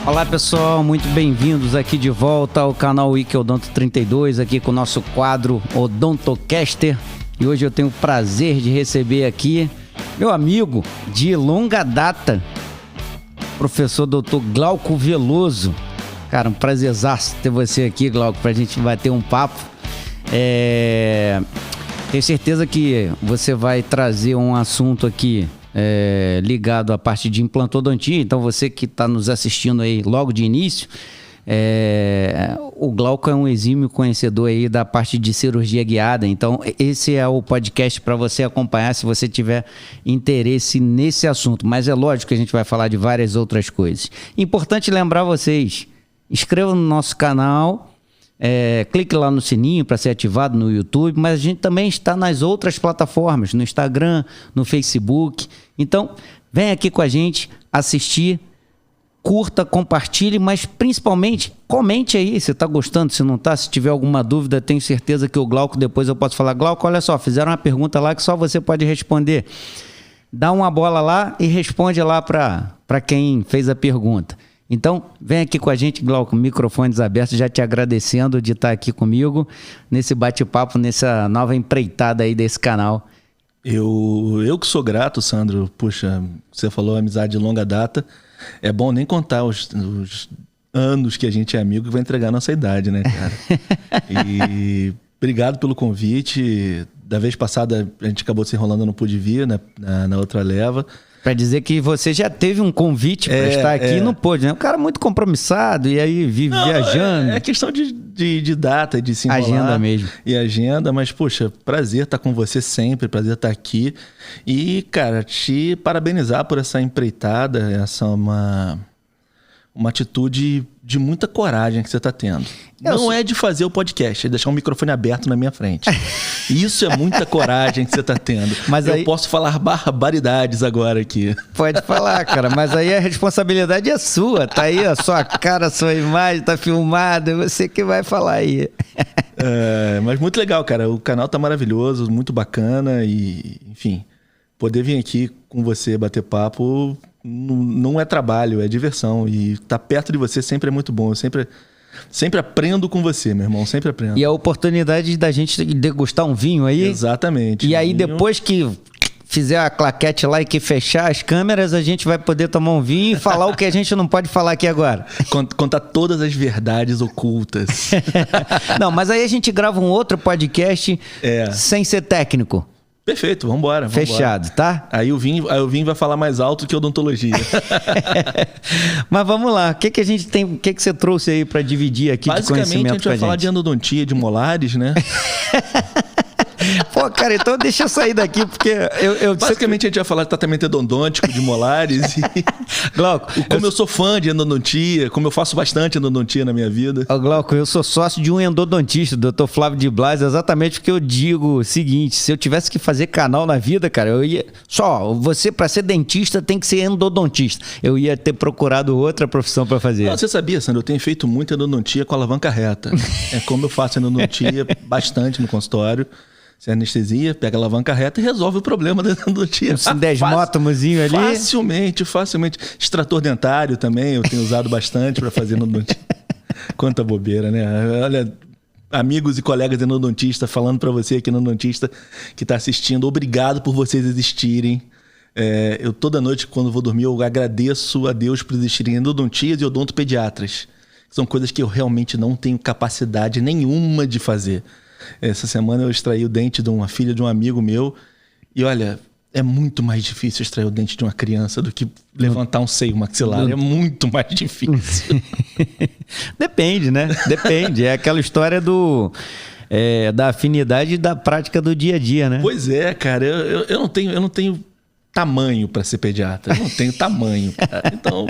Olá pessoal, muito bem-vindos aqui de volta ao canal Wiki Odonto 32, aqui com o nosso quadro Odontocaster. E hoje eu tenho o prazer de receber aqui meu amigo de longa data, professor Dr. Glauco Veloso. Cara, um prazerzaço ter você aqui, Glauco, pra gente bater um papo. Tenho certeza que você vai trazer um assunto aqui ligado à parte de implantodontia. Então você que está nos assistindo aí logo de início, o Glauco é um exímio conhecedor aí da parte de cirurgia guiada. Então esse é o podcast para você acompanhar se você tiver interesse nesse assunto. Mas é lógico que a gente vai falar de várias outras coisas. Importante lembrar vocês, inscrevam no nosso canal, clique lá no sininho para ser ativado no YouTube, mas a gente também está nas outras plataformas, no Instagram, no Facebook. Então, vem aqui com a gente assistir, curta, compartilhe, mas principalmente comente aí se está gostando, se não está, se tiver alguma dúvida. Tenho certeza que o Glauco, depois eu posso falar: Glauco, olha só, fizeram uma pergunta lá que só você pode responder. Dá uma bola lá e responde lá para quem fez a pergunta. Então, vem aqui com a gente, Glauco, microfones abertos, já te agradecendo de estar aqui comigo nesse bate-papo, nessa nova empreitada aí desse canal. Eu que sou grato, Sandro. Puxa, você falou amizade de longa data. É bom nem contar os anos que a gente é amigo, que vai entregar a nossa idade, né, cara? E obrigado pelo convite. Da vez passada a gente acabou se enrolando, não pude vir, né, na outra leva. Pra dizer que você já teve um convite para estar aqui e não pôde, né? Um cara muito compromissado e aí vive viajando. É questão de data, de se enrolar. Agenda mesmo. E agenda, mas, poxa, prazer estar com você sempre, prazer estar aqui. E, cara, te parabenizar por essa empreitada, essa uma atitude de muita coragem que você está tendo. Não é de fazer o podcast, é deixar um microfone aberto na minha frente. Isso é muita coragem que você está tendo. Mas eu posso falar barbaridades agora aqui. Pode falar, cara, mas aí a responsabilidade é sua. Tá aí a sua cara, a sua imagem, tá filmada, é você que vai falar aí. Mas muito legal, cara. O canal tá maravilhoso, muito bacana e, enfim, poder vir aqui com você bater papo não é trabalho, é diversão. E estar perto de você sempre é muito bom. Eu sempre aprendo com você, meu irmão. Sempre aprendo. E a oportunidade da gente degustar um vinho aí. Exatamente. E aí depois que fizer a claquete lá e que fechar as câmeras, a gente vai poder tomar um vinho e falar o que a gente não pode falar aqui agora. Contar todas as verdades ocultas. Não, mas aí a gente grava um outro podcast sem ser técnico. Perfeito, vambora. Fechado, tá? Aí o Vim vai falar mais alto que odontologia. Mas vamos lá, o que a gente tem, o que você trouxe aí para dividir aqui de conhecimento com a gente? Basicamente a gente vai falar de endodontia, de molares, né? Pô, cara, então deixa eu sair daqui, porque basicamente a gente vai falar de tratamento endodôntico, de molares. Glauco, eu sou fã de endodontia, como eu faço bastante endodontia na minha vida. Glauco, eu sou sócio de um endodontista, Dr. Flávio de Blas, exatamente porque eu digo o seguinte: se eu tivesse que fazer canal na vida, cara, eu ia... você para ser dentista tem que ser endodontista. Eu ia ter procurado outra profissão para fazer. Não, você sabia, Sandro, eu tenho feito muita endodontia com alavanca reta. É como eu faço endodontia bastante no consultório. Você anestesia, pega a alavanca reta e resolve o problema da endodontia. Um sindesmótomozinho ali. Facilmente. Extrator dentário também, eu tenho usado bastante para fazer endodontia. Quanta bobeira, né? Olha, amigos e colegas endodontistas, falando para você aqui, endodontista, que está assistindo, obrigado por vocês existirem. Eu toda noite, quando vou dormir, eu agradeço a Deus por existirem endodontias e odontopediatras. São coisas que eu realmente não tenho capacidade nenhuma de fazer. Essa semana eu extraí o dente de uma filha de um amigo meu e olha, é muito mais difícil extrair o dente de uma criança do que levantar um seio maxilar. É muito mais difícil. Depende, né? Depende. É aquela história da afinidade e da prática do dia a dia, né? Pois é, cara. Eu não tenho tamanho para ser pediatra. Eu não tenho tamanho, cara. Então...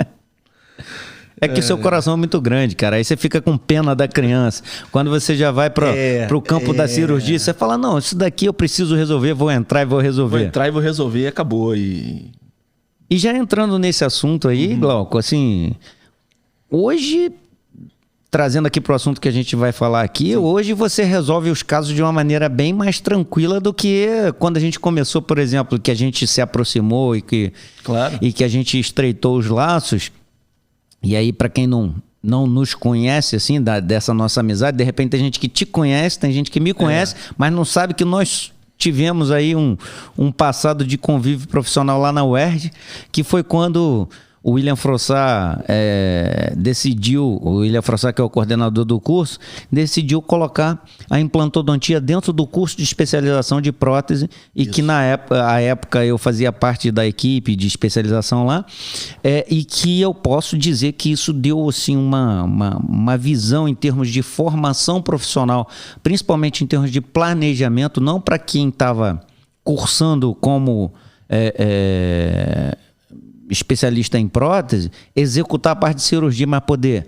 É que seu coração é muito grande, cara. Aí você fica com pena da criança. Quando você já vai pro campo da cirurgia, você fala: não, isso daqui eu preciso resolver, vou entrar e vou resolver. Vou entrar e vou resolver e acabou. E E já entrando nesse assunto aí, Glauco, assim, hoje, trazendo aqui para o assunto que a gente vai falar aqui, hoje você resolve os casos de uma maneira bem mais tranquila do que quando a gente começou, por exemplo, que a gente se aproximou e que a gente estreitou os laços. E aí, para quem não nos conhece, assim, dessa nossa amizade, de repente tem gente que te conhece, tem gente que me conhece, mas não sabe que nós tivemos aí um passado de convívio profissional lá na UERJ, que foi quando o William Frossard decidiu, o William Frossard, que é o coordenador do curso, decidiu colocar a implantodontia dentro do curso de especialização de prótese e que na época eu fazia parte da equipe de especialização lá, e que eu posso dizer que isso deu assim, uma visão em termos de formação profissional, principalmente em termos de planejamento, não para quem estava cursando como especialista em prótese, executar a parte de cirurgia, mas poder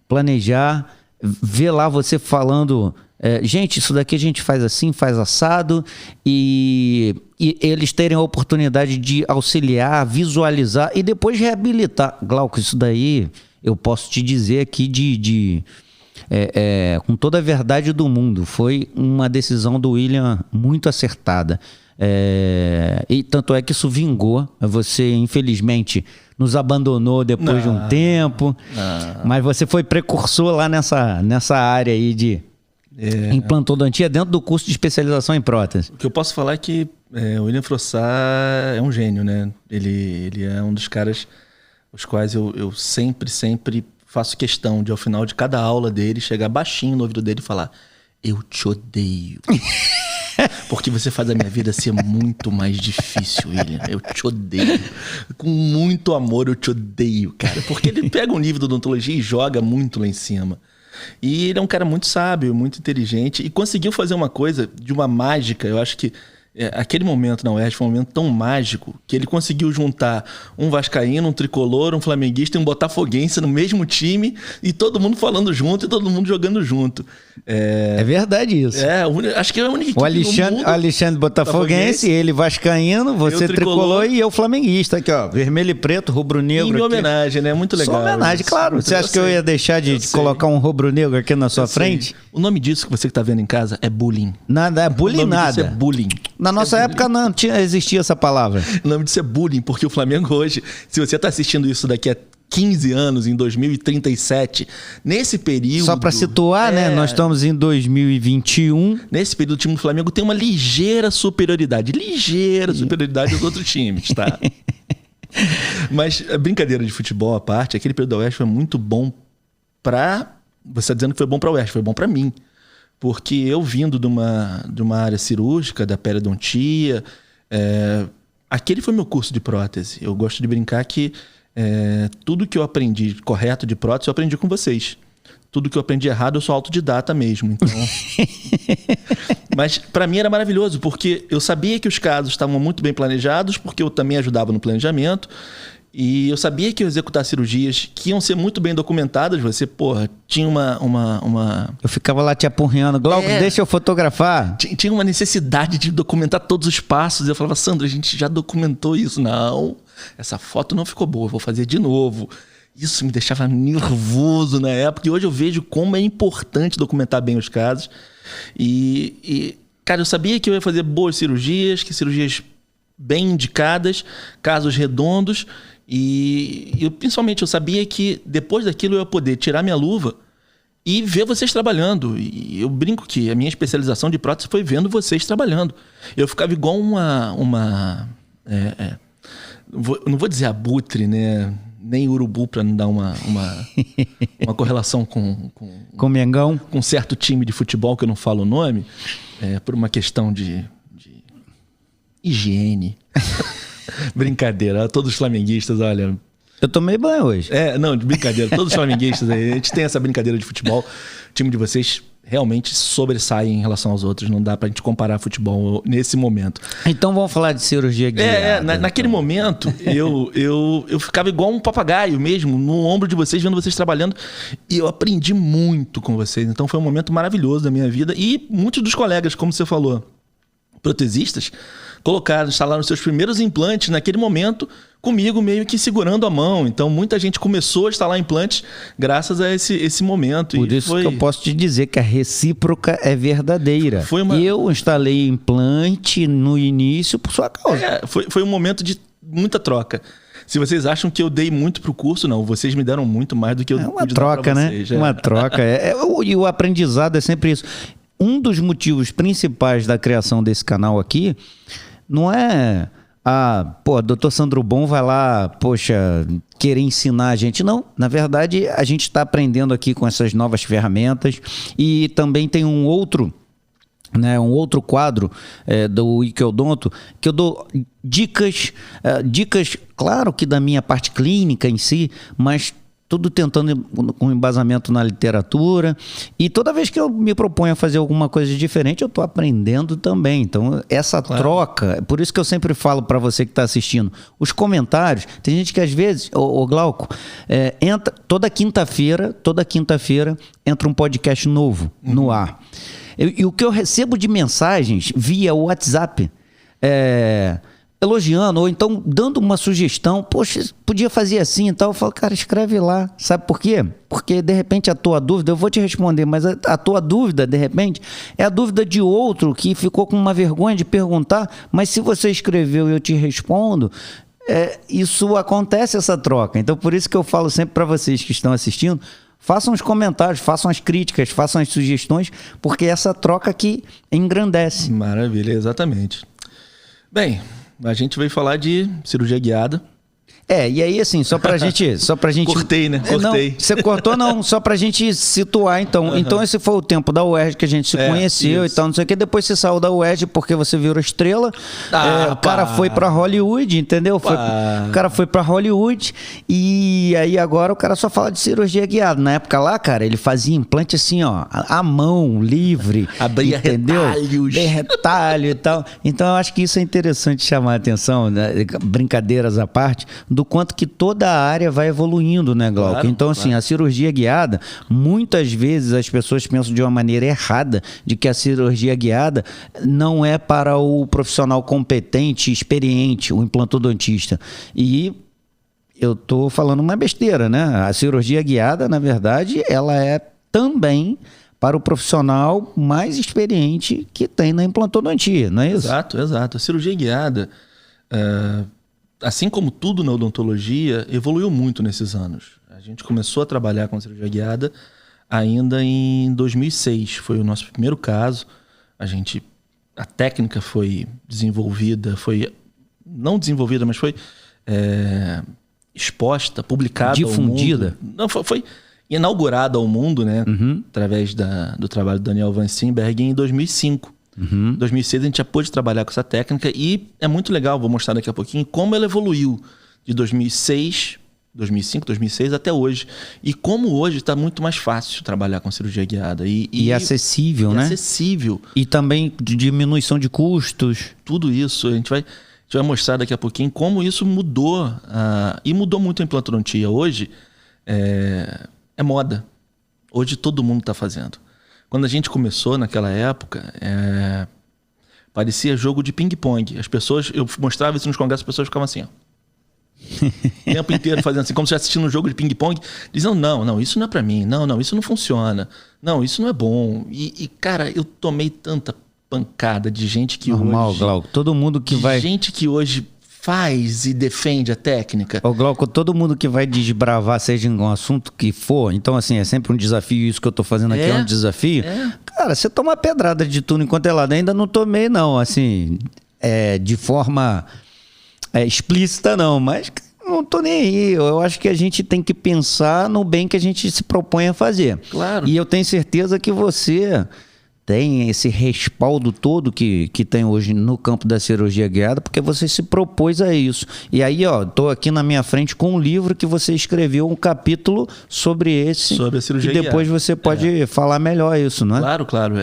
planejar, ver lá você falando, gente, isso daqui a gente faz assim, faz assado, e eles terem a oportunidade de auxiliar, visualizar e depois reabilitar. Glauco, isso daí eu posso te dizer aqui com toda a verdade do mundo, foi uma decisão do William muito acertada. E tanto é que isso vingou. Você, infelizmente, nos abandonou depois de um tempo, mas você foi precursor lá nessa área aí de implantodontia dentro do curso de especialização em prótese. O que eu posso falar é que o William Frossard é um gênio, né? Ele é um dos caras os quais eu sempre faço questão de, ao final de cada aula dele, chegar baixinho no ouvido dele e falar: eu te odeio. Porque você faz a minha vida ser muito mais difícil, William. Eu te odeio. Com muito amor, eu te odeio, cara. Porque ele pega um livro de odontologia e joga muito lá em cima. E ele é um cara muito sábio, muito inteligente. E conseguiu fazer uma coisa de uma mágica. Eu acho que aquele momento na UERJ foi um momento tão mágico que ele conseguiu juntar um vascaíno, um tricolor, um flamenguista e um botafoguense no mesmo time e todo mundo falando junto e todo mundo jogando junto. É verdade isso. Acho que é a única equipe o Alexandre botafoguense, ele vascaíno, você tricolor e eu flamenguista. Aqui, ó, vermelho e preto, rubro-negro. Em minha homenagem, né? Muito legal. Só homenagem, claro. Você acha que eu ia deixar de colocar um rubro-negro aqui na sua frente? O nome disso que você que tá vendo em casa é bullying. Nada, é bullying nada. É bullying. Na nossa época não existia essa palavra. O nome disso é bullying, porque o Flamengo hoje, se você está assistindo isso daqui a 15 anos, em 2037, nesse período... Só para situar, né? Nós estamos em 2021. Nesse período, o time do Flamengo tem uma ligeira superioridade dos outros times, tá? Mas, brincadeira de futebol à parte, aquele período da UERJ foi muito bom pra... Você está dizendo que foi bom pra UERJ, foi bom pra mim. Porque eu vindo de uma área cirúrgica, da periodontia, aquele foi meu curso de prótese. Eu gosto de brincar que tudo que eu aprendi correto de prótese, eu aprendi com vocês. Tudo que eu aprendi errado, eu sou autodidata mesmo. Então... Mas para mim era maravilhoso, porque eu sabia que os casos estavam muito bem planejados, porque eu também ajudava no planejamento. E eu sabia que eu ia executar cirurgias que iam ser muito bem documentadas. Você, tinha uma... Eu ficava lá te apurreando. Glauco, deixa eu fotografar. Tinha uma necessidade de documentar todos os passos. Eu falava: Sandro, a gente já documentou isso. Não, essa foto não ficou boa, eu vou fazer de novo. Isso me deixava nervoso na época. E hoje eu vejo como é importante documentar bem os casos. E cara, eu sabia que eu ia fazer boas cirurgias, que cirurgias bem indicadas, casos redondos. E principalmente eu sabia que depois daquilo eu ia poder tirar minha luva e ver vocês trabalhando. E eu brinco que a minha especialização de prótese foi vendo vocês trabalhando. Eu ficava igual não vou dizer abutre, né? Nem urubu, para não dar uma correlação com Mengão, com um certo time de futebol que eu não falo o nome, por uma questão de higiene. Brincadeira, todos os flamenguistas, olha... Eu tomei banho hoje. Não, de brincadeira, todos os flamenguistas aí, a gente tem essa brincadeira de futebol. O time de vocês realmente sobressai em relação aos outros, não dá pra gente comparar futebol nesse momento. Então vamos falar de cirurgia guiada. Naquele momento, eu ficava igual um papagaio mesmo, no ombro de vocês, vendo vocês trabalhando, e eu aprendi muito com vocês. Então foi um momento maravilhoso da minha vida, e muitos dos colegas, como você falou, protesistas instalaram seus primeiros implantes naquele momento, comigo meio que segurando a mão. Então, muita gente começou a instalar implantes graças a esse momento. Por isso que eu posso te dizer que a recíproca é verdadeira. Eu instalei implante no início por sua causa. Foi um momento de muita troca. Se vocês acham que eu dei muito pro curso, não. Vocês me deram muito mais do que eu pude dar pra vocês. Uma troca, né? Uma troca. E o aprendizado é sempre isso. Um dos motivos principais da criação desse canal aqui não é... doutor Sandro Bon vai lá, querer ensinar a gente. Não, na verdade, a gente está aprendendo aqui com essas novas ferramentas. E também tem um outro quadro do Wiki-Odonto, que eu dou dicas, claro que da minha parte clínica em si, mas tudo tentando com embasamento na literatura. E toda vez que eu me proponho a fazer alguma coisa diferente, eu estou aprendendo também. Então, essa troca, por isso que eu sempre falo para você que está assistindo, os comentários, tem gente que às vezes, ô Glauco, entra toda quinta-feira entra um podcast novo no ar. E o que eu recebo de mensagens via WhatsApp, elogiando, ou então dando uma sugestão, podia fazer assim e tal. Eu falo, cara, escreve lá. Sabe por quê? Porque, de repente, a tua dúvida, eu vou te responder, mas a tua dúvida, de repente, é a dúvida de outro que ficou com uma vergonha de perguntar, mas se você escreveu e eu te respondo, isso acontece, essa troca. Então, por isso que eu falo sempre para vocês que estão assistindo, façam os comentários, façam as críticas, façam as sugestões, porque essa troca aqui engrandece. Maravilha, exatamente. Bem, a gente veio falar de cirurgia guiada. E aí assim, só pra gente... Cortei, né? Cortei. Não, você cortou não, só pra gente situar então. Então esse foi o tempo da UERJ que a gente se conheceu isso. E tal, não sei o que. Depois você saiu da UERJ porque você virou estrela. O cara foi pra Hollywood, entendeu? O cara foi pra Hollywood e aí agora o cara só fala de cirurgia guiada. Na época lá, cara, ele fazia implante assim, ó, à mão, livre. Abria retalhos. Retalho e tal. Então eu acho que isso é interessante chamar a atenção, né? Brincadeiras à parte, do quanto que toda a área vai evoluindo, né, Glauco? Claro, então, assim, a cirurgia guiada, muitas vezes as pessoas pensam de uma maneira errada de que a cirurgia guiada não é para o profissional competente, experiente, o implantodontista. E eu tô falando uma besteira, né? A cirurgia guiada, na verdade, ela é também para o profissional mais experiente que tem na implantodontia, não é isso? Exato. A cirurgia guiada... assim como tudo na odontologia, evoluiu muito nesses anos. A gente começou a trabalhar com cirurgia guiada ainda em 2006. Foi o nosso primeiro caso. A técnica foi desenvolvida, não desenvolvida, mas foi exposta, publicada, difundida. Ao mundo. Não, foi inaugurada ao mundo, né? Através do trabalho do Daniel Van Steenberg em 2005. Em 2006 a gente já pôde trabalhar com essa técnica e é muito legal, vou mostrar daqui a pouquinho como ela evoluiu de 2005, 2006 até hoje. E como hoje está muito mais fácil trabalhar com cirurgia guiada. E acessível, né? Acessível. E também de diminuição de custos. Tudo isso. A gente vai mostrar daqui a pouquinho como isso mudou. E mudou muito a implantodontia. Hoje é moda. Hoje todo mundo está fazendo. Quando a gente começou naquela época, parecia jogo de ping-pong. Eu mostrava isso nos congressos, as pessoas ficavam assim, ó. O tempo inteiro fazendo assim, como se estivesse assistindo um jogo de ping-pong, dizendo, não, isso não é pra mim, não, isso não funciona, não, isso não é bom. E cara, eu tomei tanta pancada de gente que Normal, hoje... Glauco, todo mundo que vai... gente que hoje faz e defende a técnica. Ô Glauco, todo mundo que vai desbravar, seja em um assunto que for, então assim, é sempre um desafio, isso que eu tô fazendo aqui é um desafio. Cara, você toma pedrada de tudo enquanto é lado, ainda não tomei não, assim, de forma explícita não, mas não tô nem aí. Eu acho que a gente tem que pensar no bem que a gente se propõe a fazer. Claro. E eu tenho certeza que você tem esse respaldo todo que tem hoje no campo da cirurgia guiada, porque você se propôs a isso. E aí, ó, tô aqui na minha frente com um livro que você escreveu um capítulo sobre a cirurgia guiada. E depois você pode falar melhor isso, não é? Claro.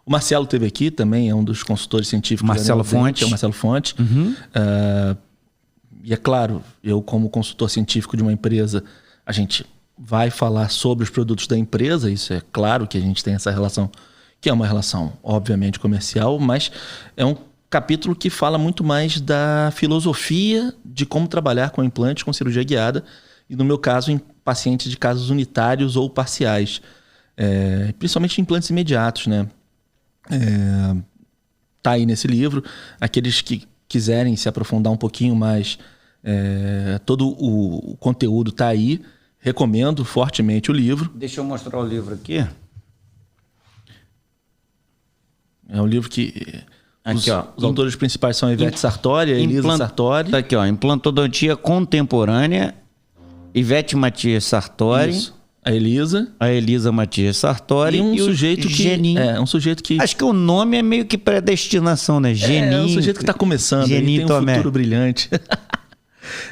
O Marcelo esteve aqui também, é um dos consultores científicos. Marcelo Fonte. É o Marcelo Fonte. E é claro, eu como consultor científico de uma empresa, a gente vai falar sobre os produtos da empresa, isso é claro que a gente tem essa relação que é uma relação, obviamente, comercial, mas é um capítulo que fala muito mais da filosofia de como trabalhar com implantes, com cirurgia guiada, e no meu caso, em pacientes de casos unitários ou parciais, principalmente implantes imediatos, né? Tá aí nesse livro. Aqueles que quiserem se aprofundar um pouquinho mais, todo o conteúdo tá aí. Recomendo fortemente o livro. Deixa eu mostrar o livro aqui. É um livro que... Aqui, os autores principais são a Ivete Sartori, a Elisa Sartori. Tá aqui, ó. Implantodontia contemporânea, Ivete Matias Sartori. Isso. A Elisa Matias Sartori. E sujeito que... Geninho. um sujeito que... Acho que o nome é meio que predestinação, né? Geninho. É um sujeito que está começando. Geninho tem um futuro brilhante.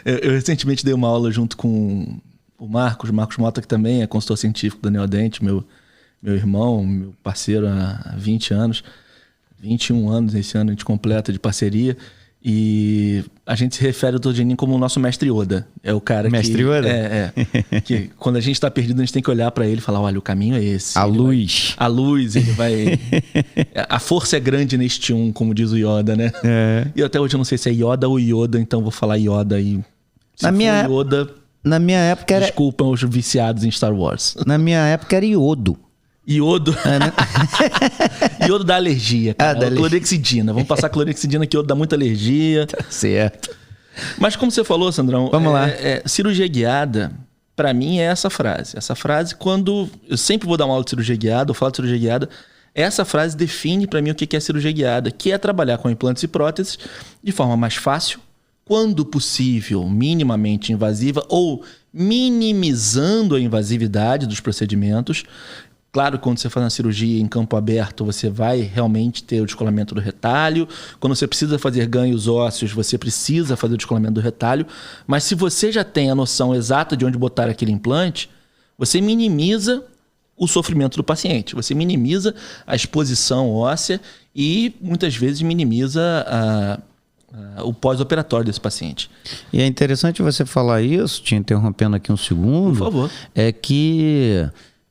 eu recentemente dei uma aula junto com o Marcos Mota, que também é consultor científico da Neodente, meu irmão, meu parceiro há 20 anos. 21 anos esse ano a gente completa de parceria. E a gente se refere ao Dr. Geninho como o nosso mestre Yoda. É o cara mestre Yoda? Que quando a gente está perdido, a gente tem que olhar para ele e falar, olha, o caminho é esse. A luz, ele vai... A força é grande neste como diz o Yoda, né? E até hoje eu não sei se é Yoda ou Yoda, então vou falar Yoda. E se Yoda... Na minha época era... Desculpam os viciados em Star Wars. Na minha época era Iodo. Iodo. Iodo dá alergia, cara. Clorexidina. Vamos passar clorexidina, que iodo dá muita alergia. Tá certo. Mas como você falou, Sandrão... Vamos lá. Cirurgia guiada, pra mim, é essa frase. Essa frase, quando... Eu sempre vou dar uma aula de cirurgia guiada, ou falar de cirurgia guiada, essa frase define pra mim o que é cirurgia guiada, que é trabalhar com implantes e próteses de forma mais fácil, quando possível, minimamente invasiva, ou minimizando a invasividade dos procedimentos. Claro que quando você faz uma cirurgia em campo aberto, você vai realmente ter o descolamento do retalho. Quando você precisa fazer ganhos ósseos, você precisa fazer o descolamento do retalho. Mas se você já tem a noção exata de onde botar aquele implante, você minimiza o sofrimento do paciente. Você minimiza a exposição óssea e muitas vezes minimiza o pós-operatório desse paciente. E é interessante você falar isso, te interrompendo aqui um segundo. Por favor. É que...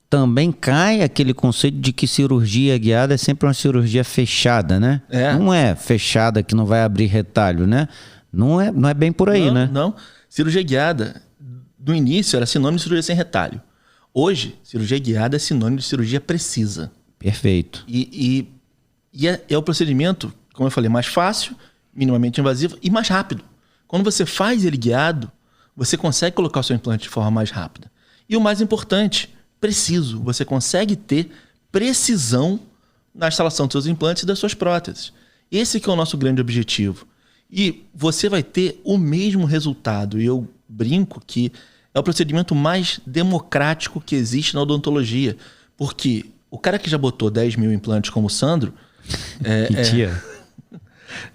também cai aquele conceito de que cirurgia guiada é sempre uma cirurgia fechada, né? Não é fechada que não vai abrir retalho, né? Não é bem por aí, né? Não. Cirurgia guiada, no início, era sinônimo de cirurgia sem retalho. Hoje, cirurgia guiada é sinônimo de cirurgia precisa. Perfeito. E é o procedimento, como eu falei, mais fácil, minimamente invasivo e mais rápido. Quando você faz ele guiado, você consegue colocar o seu implante de forma mais rápida. E o mais importante... preciso. Você consegue ter precisão na instalação dos seus implantes e das suas próteses. Esse que é o nosso grande objetivo. E você vai ter o mesmo resultado. E eu brinco que é o procedimento mais democrático que existe na odontologia. Porque o cara que já botou 10 mil implantes como o Sandro...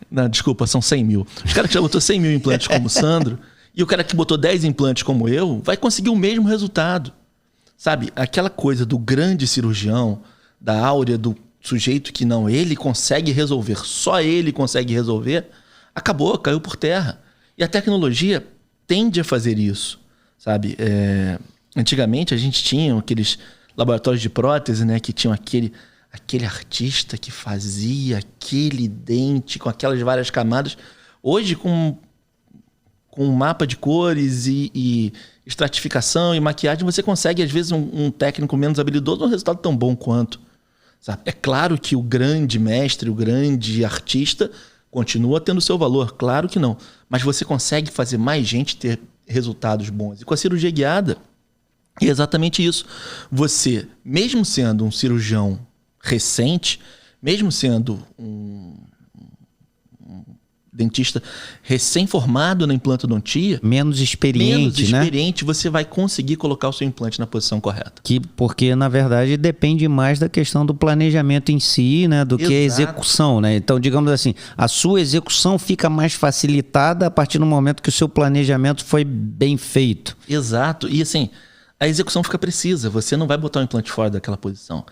Não, desculpa, são 100 mil. Os caras que já botou 100 mil implantes como o Sandro e o cara que botou 10 implantes como eu vai conseguir o mesmo resultado. Sabe, aquela coisa do grande cirurgião, da áurea do sujeito que não, ele consegue resolver, só ele consegue resolver, acabou, caiu por terra. E a tecnologia tende a fazer isso, sabe? Antigamente a gente tinha aqueles laboratórios de prótese, né, que tinham aquele artista que fazia aquele dente com aquelas várias camadas. Hoje, com um mapa de cores e estratificação e maquiagem, você consegue, às vezes, um técnico menos habilidoso, um resultado tão bom quanto. Sabe? É claro que o grande mestre, o grande artista, continua tendo seu valor, claro que não. Mas você consegue fazer mais gente ter resultados bons. E com a cirurgia guiada, é exatamente isso. Você, mesmo sendo um cirurgião recente, mesmo sendo um dentista recém-formado na implantodontia, menos experiente, né? Você vai conseguir colocar o seu implante na posição correta. Porque, na verdade, depende mais da questão do planejamento em si, né? Do que a execução, né? Então, digamos assim, a sua execução fica mais facilitada a partir do momento que o seu planejamento foi bem feito. Exato. E, assim, a execução fica precisa. Você não vai botar o implante fora daquela posição.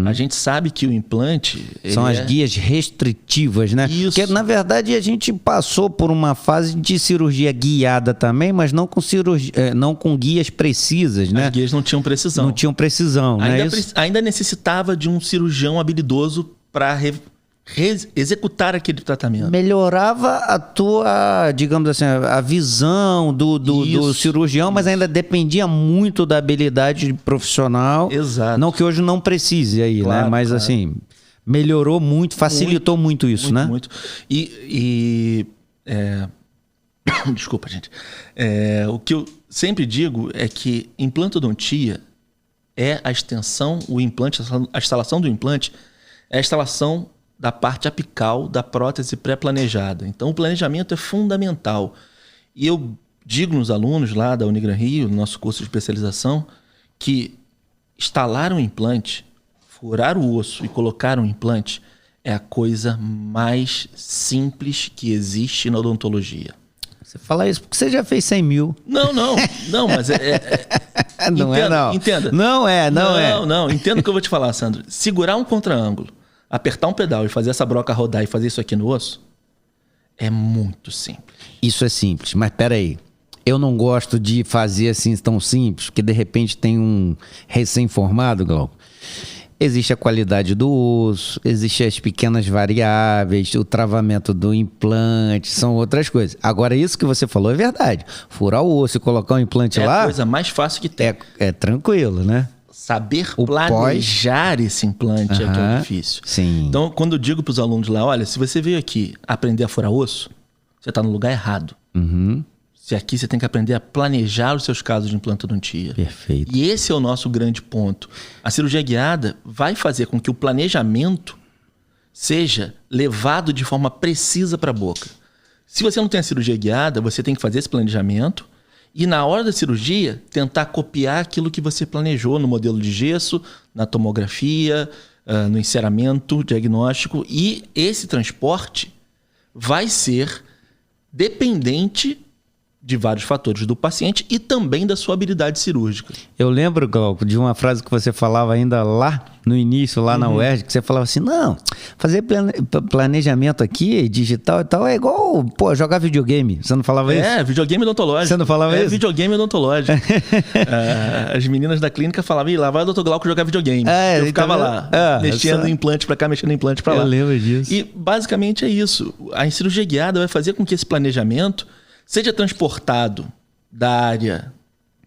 A gente sabe que o implante... São as guias restritivas, né? Isso. Porque, na verdade, a gente passou por uma fase de cirurgia guiada também, mas não com, não com guias precisas, né? As guias não tinham precisão. Não tinham precisão, né? Ainda necessitava de um cirurgião habilidoso para executar aquele tratamento. Melhorava a tua, digamos assim, a visão do cirurgião, mas ainda dependia muito da habilidade profissional. Exato. Não que hoje não precise aí, Claro, né? Mas claro. assim, melhorou muito, facilitou muito isso, né? Muito. Desculpa, gente. O que eu sempre digo é que implantodontia é a extensão, o implante, a instalação do implante é a instalação da parte apical da prótese pré-planejada. Então, o planejamento é fundamental. E eu digo nos alunos lá da Unigran Rio, no nosso curso de especialização, que instalar um implante, furar o osso e colocar um implante é a coisa mais simples que existe na odontologia. Você fala isso porque você já fez 100 mil. Não, mas entenda. Não é. Não, entenda o que eu vou te falar, Sandro. Segurar um contra-ângulo, apertar um pedal e fazer essa broca rodar e fazer isso aqui no osso é muito simples. Isso é simples, mas peraí. Eu não gosto de fazer assim tão simples, porque de repente tem um recém-formado, Glauco. Existe a qualidade do osso, existem as pequenas variáveis, o travamento do implante, são outras coisas. Agora, isso que você falou é verdade. Furar o osso e colocar um implante lá... É a coisa mais fácil que tem. É tranquilo, né? Saber planejar esse implante é que é difícil. Sim. Então, quando eu digo para os alunos lá, olha, se você veio aqui aprender a furar osso, você está no lugar errado. Se aqui você tem que aprender a planejar os seus casos de implantodontia. Perfeito. E esse é o nosso grande ponto. A cirurgia guiada vai fazer com que o planejamento seja levado de forma precisa para a boca. Se você não tem a cirurgia guiada, você tem que fazer esse planejamento e na hora da cirurgia tentar copiar aquilo que você planejou no modelo de gesso, na tomografia, no enceramento diagnóstico. E esse transporte vai ser dependente de vários fatores do paciente e também da sua habilidade cirúrgica. Eu lembro, Glauco, de uma frase que você falava ainda lá no início, lá na UERJ, que você falava assim, não, fazer planejamento aqui, digital e tal, é igual, jogar videogame. Você não falava isso? Videogame odontológico. Você não falava isso? Videogame odontológico. As meninas da clínica falavam, lá vai o Dr. Glauco jogar videogame. Eu ficava lá, mexendo implante pra cá, mexendo implante pra lá. Eu lembro disso. E basicamente é isso. A cirurgia guiada vai fazer com que esse planejamento seja transportado da área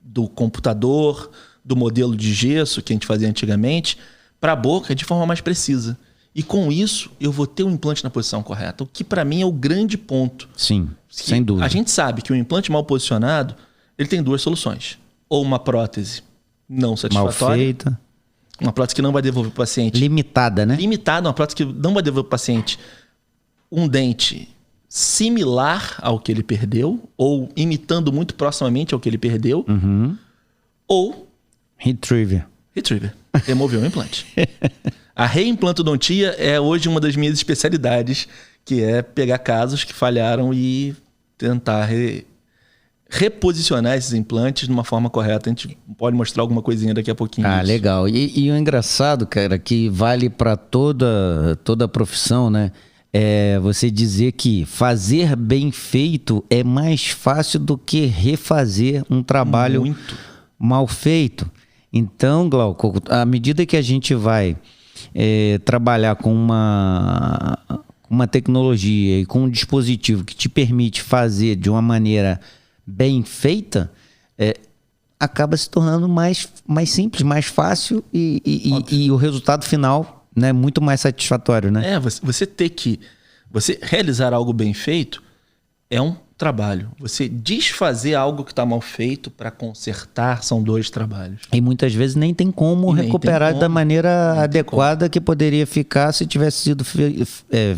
do computador, do modelo de gesso que a gente fazia antigamente, para a boca de forma mais precisa. E com isso, eu vou ter o implante na posição correta, o que para mim é o grande ponto. Sim, sem dúvida. A gente sabe que o implante mal posicionado, ele tem duas soluções. Ou uma prótese não satisfatória. Mal feita. Uma prótese que não vai devolver para o paciente. Limitada, né? Limitada, uma prótese que não vai devolver para o paciente um dente similar ao que ele perdeu, ou imitando muito proximamente ao que ele perdeu, ou Retriever. Remover o implante. A reimplantodontia é hoje uma das minhas especialidades, que é pegar casos que falharam e tentar reposicionar esses implantes de uma forma correta. A gente pode mostrar alguma coisinha daqui a pouquinho. Legal. E o engraçado, cara, que vale para toda a profissão, né? É você dizer que fazer bem feito é mais fácil do que refazer um trabalho mal feito. Então, Glauco, à medida que a gente vai trabalhar com uma tecnologia e com um dispositivo que te permite fazer de uma maneira bem feita, acaba se tornando mais simples, mais fácil e o resultado final, né, muito mais satisfatório, né? Você realizar algo bem feito é um trabalho. Você desfazer algo que está mal feito para consertar são dois trabalhos. E muitas vezes nem tem como recuperar da maneira adequada que poderia ficar se tivesse sido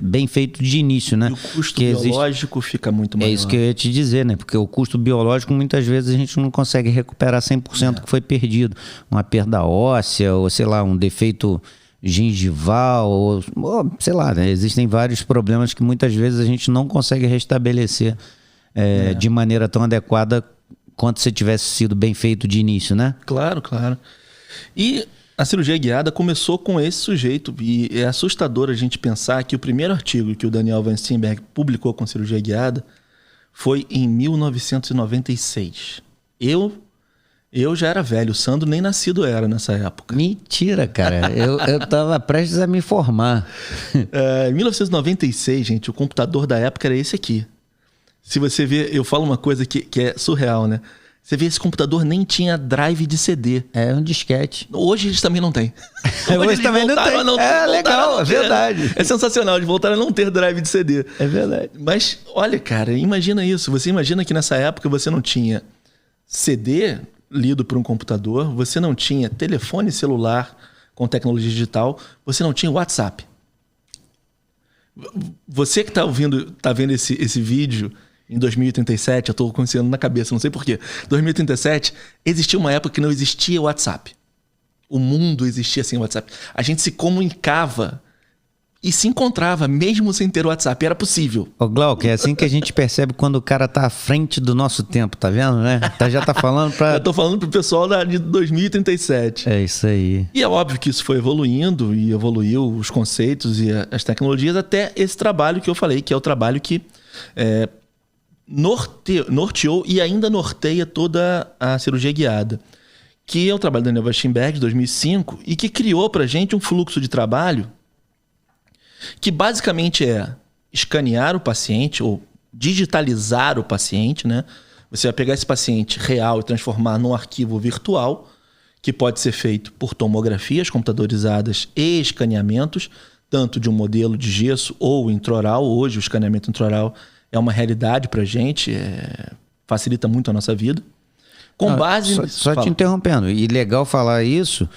bem feito de início, né? E o custo biológico fica muito maior. É isso que eu ia te dizer, né? Porque o custo biológico, muitas vezes, a gente não consegue recuperar 100% que foi perdido. Uma perda óssea ou, sei lá, um defeito gengival, ou sei lá, né? Existem vários problemas que muitas vezes a gente não consegue restabelecer de maneira tão adequada quanto se tivesse sido bem feito de início, né? Claro, claro. E a cirurgia guiada começou com esse sujeito, e é assustador a gente pensar que o primeiro artigo que o Daniel Van Steenberg publicou com cirurgia guiada foi em 1996. Eu já era velho, o Sandro nem nascido era nessa época. Mentira, cara. Eu tava prestes a me formar. Em 1996, gente, o computador da época era esse aqui. Se você ver, eu falo uma coisa que é surreal, né? Você vê, esse computador nem tinha drive de CD. É um disquete. Hoje eles também não tem. Hoje também não tem. É legal, é verdade. É sensacional, eles voltaram a não ter drive de CD. É verdade. Mas, olha, cara, imagina isso. Você imagina que nessa época você não tinha CD lido por um computador, você não tinha telefone celular com tecnologia digital, você não tinha WhatsApp. Você que está vendo esse vídeo em 2037, eu estou conhecendo na cabeça, não sei porquê. 2037, existia uma época que não existia WhatsApp. O mundo existia sem WhatsApp. A gente se comunicava e se encontrava mesmo sem ter WhatsApp. Era possível. Ô Glauco, é assim que a gente percebe quando o cara tá à frente do nosso tempo, tá vendo, né? Já tá falando pra... Eu tô falando pro pessoal de 2037. É isso aí. E é óbvio que isso foi evoluindo e evoluiu os conceitos e as tecnologias até esse trabalho que eu falei, que é o trabalho que norteou e ainda norteia toda a cirurgia guiada, que é o trabalho da Daniel Van Steenberg, de 2005, e que criou pra gente um fluxo de trabalho que basicamente é escanear o paciente ou digitalizar o paciente, né? Você vai pegar esse paciente real e transformar num arquivo virtual, que pode ser feito por tomografias computadorizadas e escaneamentos, tanto de um modelo de gesso ou intraoral. Hoje o escaneamento intraoral é uma realidade para a gente, facilita muito a nossa vida. Com base... Só te interrompendo, e legal falar isso...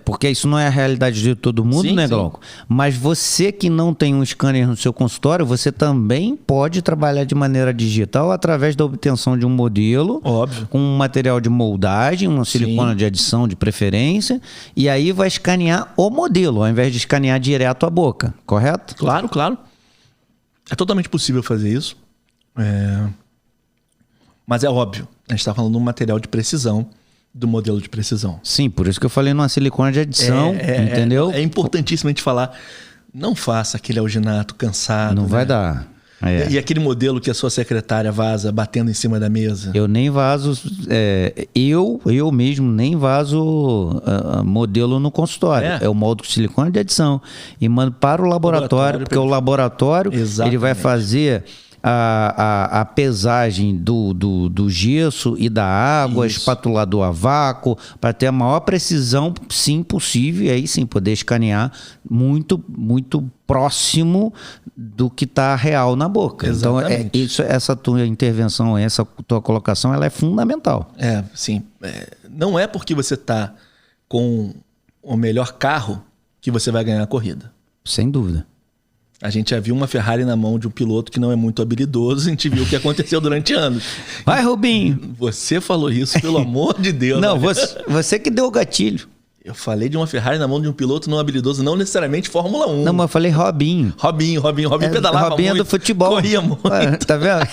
porque isso não é a realidade de todo mundo, sim, né, Glauco? Mas você que não tem um scanner no seu consultório, você também pode trabalhar de maneira digital através da obtenção de um modelo, óbvio, com um material de moldagem, uma silicona de adição de preferência, e aí vai escanear o modelo, ao invés de escanear direto a boca, correto? Claro, claro. É totalmente possível fazer isso. Mas é óbvio, a gente está falando de um material de precisão, do modelo de precisão. Sim, por isso que eu falei numa silicona de adição, entendeu? É importantíssimo a gente falar, não faça aquele alginato cansado. Não vai dar. E aquele modelo que a sua secretária vaza batendo em cima da mesa. Eu nem vazo, eu mesmo nem vazo modelo no consultório. É o molde com silicone de adição. E mando para o laboratório, porque o laboratório ele vai fazer... A pesagem do gesso e da água, espatulador a vácuo, para ter a maior precisão, sim, possível, e aí sim poder escanear muito, muito próximo do que está real na boca. Exatamente. Então, essa tua intervenção, essa tua colocação, ela é fundamental. Sim. Não é porque você está com o melhor carro que você vai ganhar a corrida. Sem dúvida. A gente já viu uma Ferrari na mão de um piloto que não é muito habilidoso, a gente viu o que aconteceu durante anos. Vai, Rubinho! Você falou isso, pelo amor de Deus. Não, você que deu o gatilho. Eu falei de uma Ferrari na mão de um piloto não habilidoso, não necessariamente Fórmula 1. Não, mas eu falei Robinho. Robinho pedalava muito. Robinho do futebol. Corria muito. Tá vendo?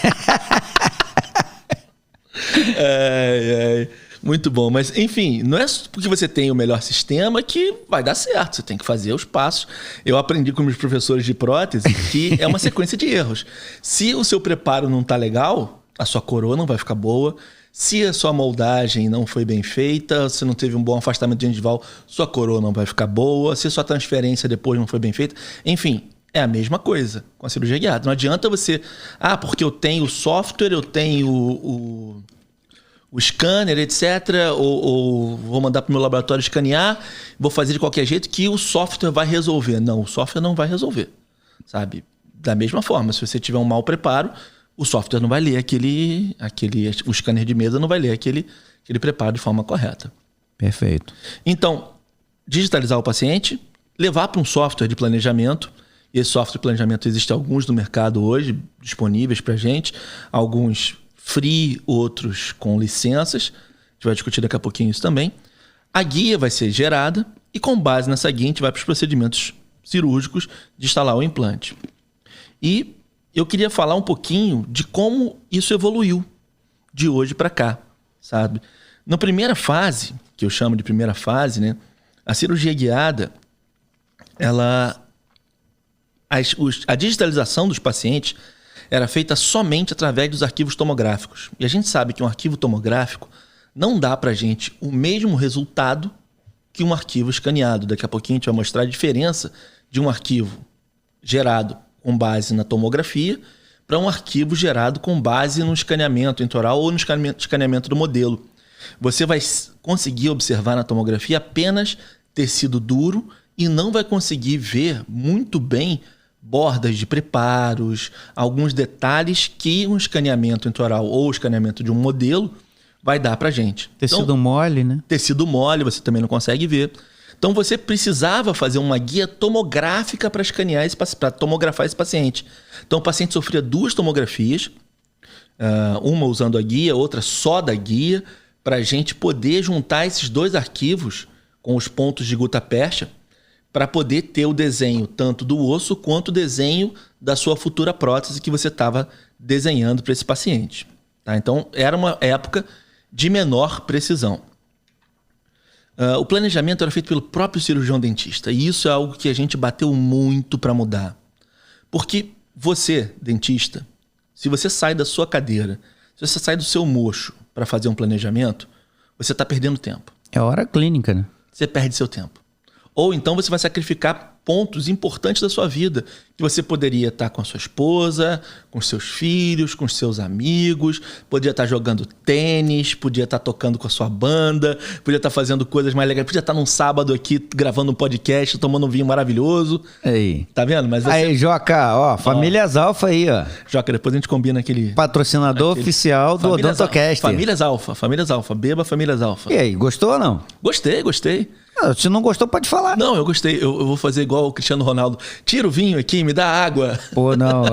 Muito bom, mas enfim, não é porque você tem o melhor sistema que vai dar certo, você tem que fazer os passos. Eu aprendi com meus professores de prótese que é uma sequência de erros. Se o seu preparo não tá legal, a sua coroa não vai ficar boa. Se a sua moldagem não foi bem feita, se não teve um bom afastamento gengival, sua coroa não vai ficar boa. Se a sua transferência depois não foi bem feita, enfim... É a mesma coisa com a cirurgia guiada. Não adianta você... porque eu tenho o software, eu tenho o scanner, etc. Ou vou mandar para o meu laboratório escanear, vou fazer de qualquer jeito que o software vai resolver. Não, o software não vai resolver. Sabe? Da mesma forma, se você tiver um mau preparo, o software não vai ler o scanner de mesa não vai ler aquele preparo de forma correta. Perfeito. Então, digitalizar o paciente, levar para um software de planejamento. E esse software de planejamento, existe alguns no mercado hoje, disponíveis para a gente. Alguns free, outros com licenças. A gente vai discutir daqui a pouquinho isso também. A guia vai ser gerada e com base nessa guia a gente vai para os procedimentos cirúrgicos de instalar o implante. E eu queria falar um pouquinho de como isso evoluiu de hoje para cá. sabe? Na primeira fase, que eu chamo de primeira fase, né? A cirurgia guiada, a digitalização dos pacientes era feita somente através dos arquivos tomográficos. E a gente sabe que um arquivo tomográfico não dá pra gente o mesmo resultado que um arquivo escaneado. Daqui a pouquinho a gente vai mostrar a diferença de um arquivo gerado com base na tomografia para um arquivo gerado com base no escaneamento intraoral ou no escaneamento do modelo. Você vai conseguir observar na tomografia apenas tecido duro e não vai conseguir ver muito bem bordas de preparos, alguns detalhes que um escaneamento intraoral ou escaneamento de um modelo vai dar pra gente. Tecido então, mole, né? Tecido mole, você também não consegue ver. Então você precisava fazer uma guia tomográfica para escanear para tomografar esse paciente. Então o paciente sofria 2 tomografias, uma usando a guia, outra só da guia, para a gente poder juntar esses 2 arquivos com os pontos de gutta-percha para poder ter o desenho tanto do osso quanto o desenho da sua futura prótese que você estava desenhando para esse paciente. Tá? Então era uma época de menor precisão. O planejamento era feito pelo próprio cirurgião dentista. E isso é algo que a gente bateu muito para mudar. Porque você, dentista, se você sai da sua cadeira, se você sai do seu mocho para fazer um planejamento, você está perdendo tempo. É hora clínica, né? Você perde seu tempo. Ou então você vai sacrificar pontos importantes da sua vida, que você poderia estar com a sua esposa, com seus filhos, com seus amigos, podia estar jogando tênis, podia estar tocando com a sua banda, podia estar fazendo coisas mais legais, podia estar num sábado aqui gravando um podcast, tomando um vinho maravilhoso. Aí. Tá vendo? Mas aí, Joca, ó, Famílias Alfa aí, ó. Joca, depois a gente combina aquele... Patrocinador oficial do Odontocast. Famílias Alfa. Beba Famílias Alfa. E aí, gostou ou não? Gostei. Se não gostou, pode falar. Não, eu gostei. Eu vou fazer igual o Cristiano Ronaldo. Tira o vinho aqui, me dá água. Pô, não.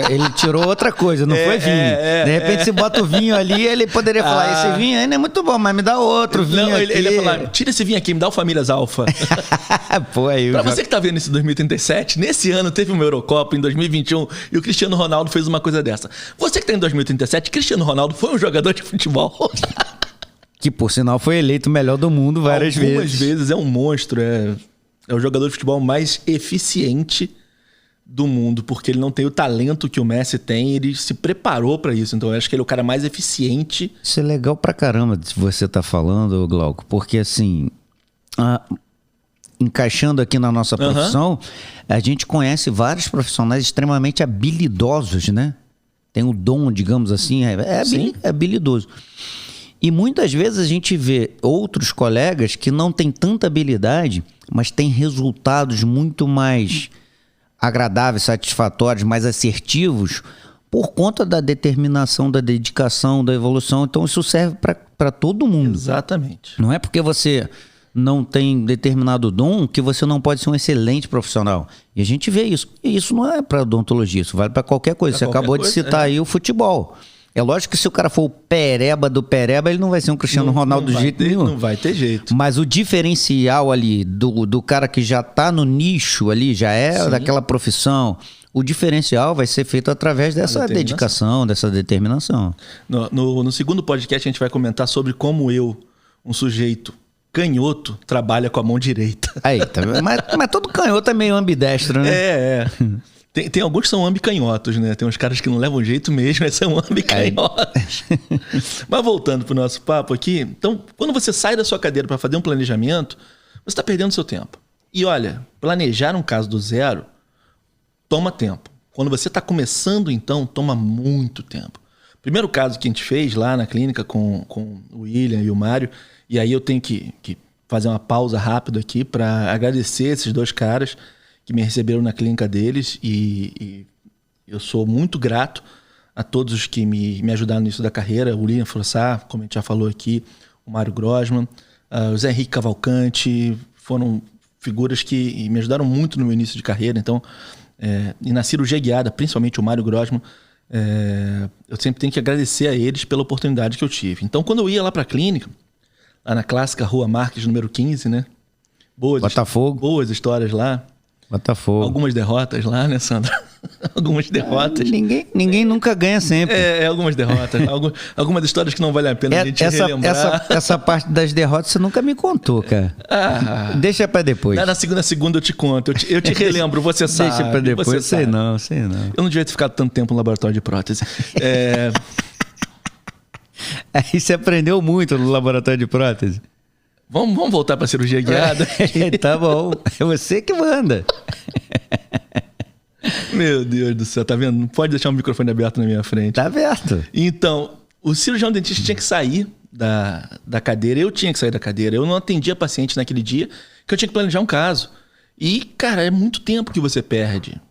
Ele tirou outra coisa, não foi vinho. De repente, se bota o vinho ali, ele poderia falar, esse vinho aí não é muito bom, mas me dá outro vinho não, aqui. Ele ia falar, tira esse vinho aqui, me dá o Famílias Alfa. Pô, aí... Pra você que tá vendo esse 2037, nesse ano teve uma Eurocopa, em 2021, e o Cristiano Ronaldo fez uma coisa dessa. Você que tá em 2037, Cristiano Ronaldo foi um jogador de futebol... Que, por sinal, foi eleito o melhor do mundo várias vezes. Algumas vezes é um monstro. É o jogador de futebol mais eficiente do mundo, porque ele não tem o talento que o Messi tem, ele se preparou para isso. Então eu acho que ele é o cara mais eficiente. Isso é legal pra caramba de você tá falando, Glauco, porque assim, encaixando aqui na nossa profissão, a gente conhece vários profissionais extremamente habilidosos, né? Tem o dom, digamos assim, é habilidoso. E muitas vezes a gente vê outros colegas que não têm tanta habilidade, mas têm resultados muito mais agradáveis, satisfatórios, mais assertivos, por conta da determinação, da dedicação, da evolução. Então isso serve para todo mundo. Exatamente. Não é porque você não tem determinado dom que você não pode ser um excelente profissional. E a gente vê isso. E isso não é para odontologia, isso vale para qualquer coisa. Você acabou de citar aí o futebol. É lógico que se o cara for o pereba do pereba, ele não vai ser um Cristiano Ronaldo de jeito nenhum. Não vai ter jeito. Mas o diferencial ali do cara que já tá no nicho ali, já é daquela profissão, o diferencial vai ser feito através dessa dedicação, dessa determinação. No segundo podcast a gente vai comentar sobre como um sujeito canhoto, trabalha com a mão direita. Aí, tá, mas todo canhoto é meio ambidestro, né? Tem alguns que são ambicanhotos, né? Tem uns caras que não levam jeito mesmo, mas são ambicanhotos. Mas voltando pro nosso papo aqui, então, quando você sai da sua cadeira para fazer um planejamento, você está perdendo seu tempo. E olha, planejar um caso do zero toma tempo. Quando você está começando, então, toma muito tempo. Primeiro caso que a gente fez lá na clínica com o William e o Mário, e aí eu tenho que fazer uma pausa rápida aqui para agradecer esses 2 caras que me receberam na clínica deles, e eu sou muito grato a todos os que me ajudaram no início da carreira, o William Frossar, como a gente já falou aqui, o Mário Grossman, o Zé Henrique Cavalcante, foram figuras que me ajudaram muito no meu início de carreira. Então, e na cirurgia guiada, principalmente o Mário Grossman, eu sempre tenho que agradecer a eles pela oportunidade que eu tive. Então, quando eu ia lá para a clínica, lá na clássica Rua Marques, número 15, né? Botafogo. Boas histórias lá. Botafogo. Algumas derrotas lá, né, Sandro? Algumas derrotas. Ninguém nunca ganha sempre. Algumas derrotas. Algumas histórias que não vale a pena a gente relembrar. Essa parte das derrotas você nunca me contou, cara. Deixa pra depois. Na segunda eu te conto. Eu te relembro, você sabe. Deixa pra depois. Sei não. Eu não devia ter ficado tanto tempo no laboratório de prótese. Aí você aprendeu muito no laboratório de prótese. Vamos voltar pra cirurgia guiada? Tá bom. É você que manda. Meu Deus do céu, tá vendo? Não pode deixar o microfone aberto na minha frente. Tá aberto. Então, o cirurgião dentista tinha que sair da cadeira. Eu tinha que sair da cadeira. Eu não atendia paciente naquele dia, que eu tinha que planejar um caso. E, cara, é muito tempo que você perde.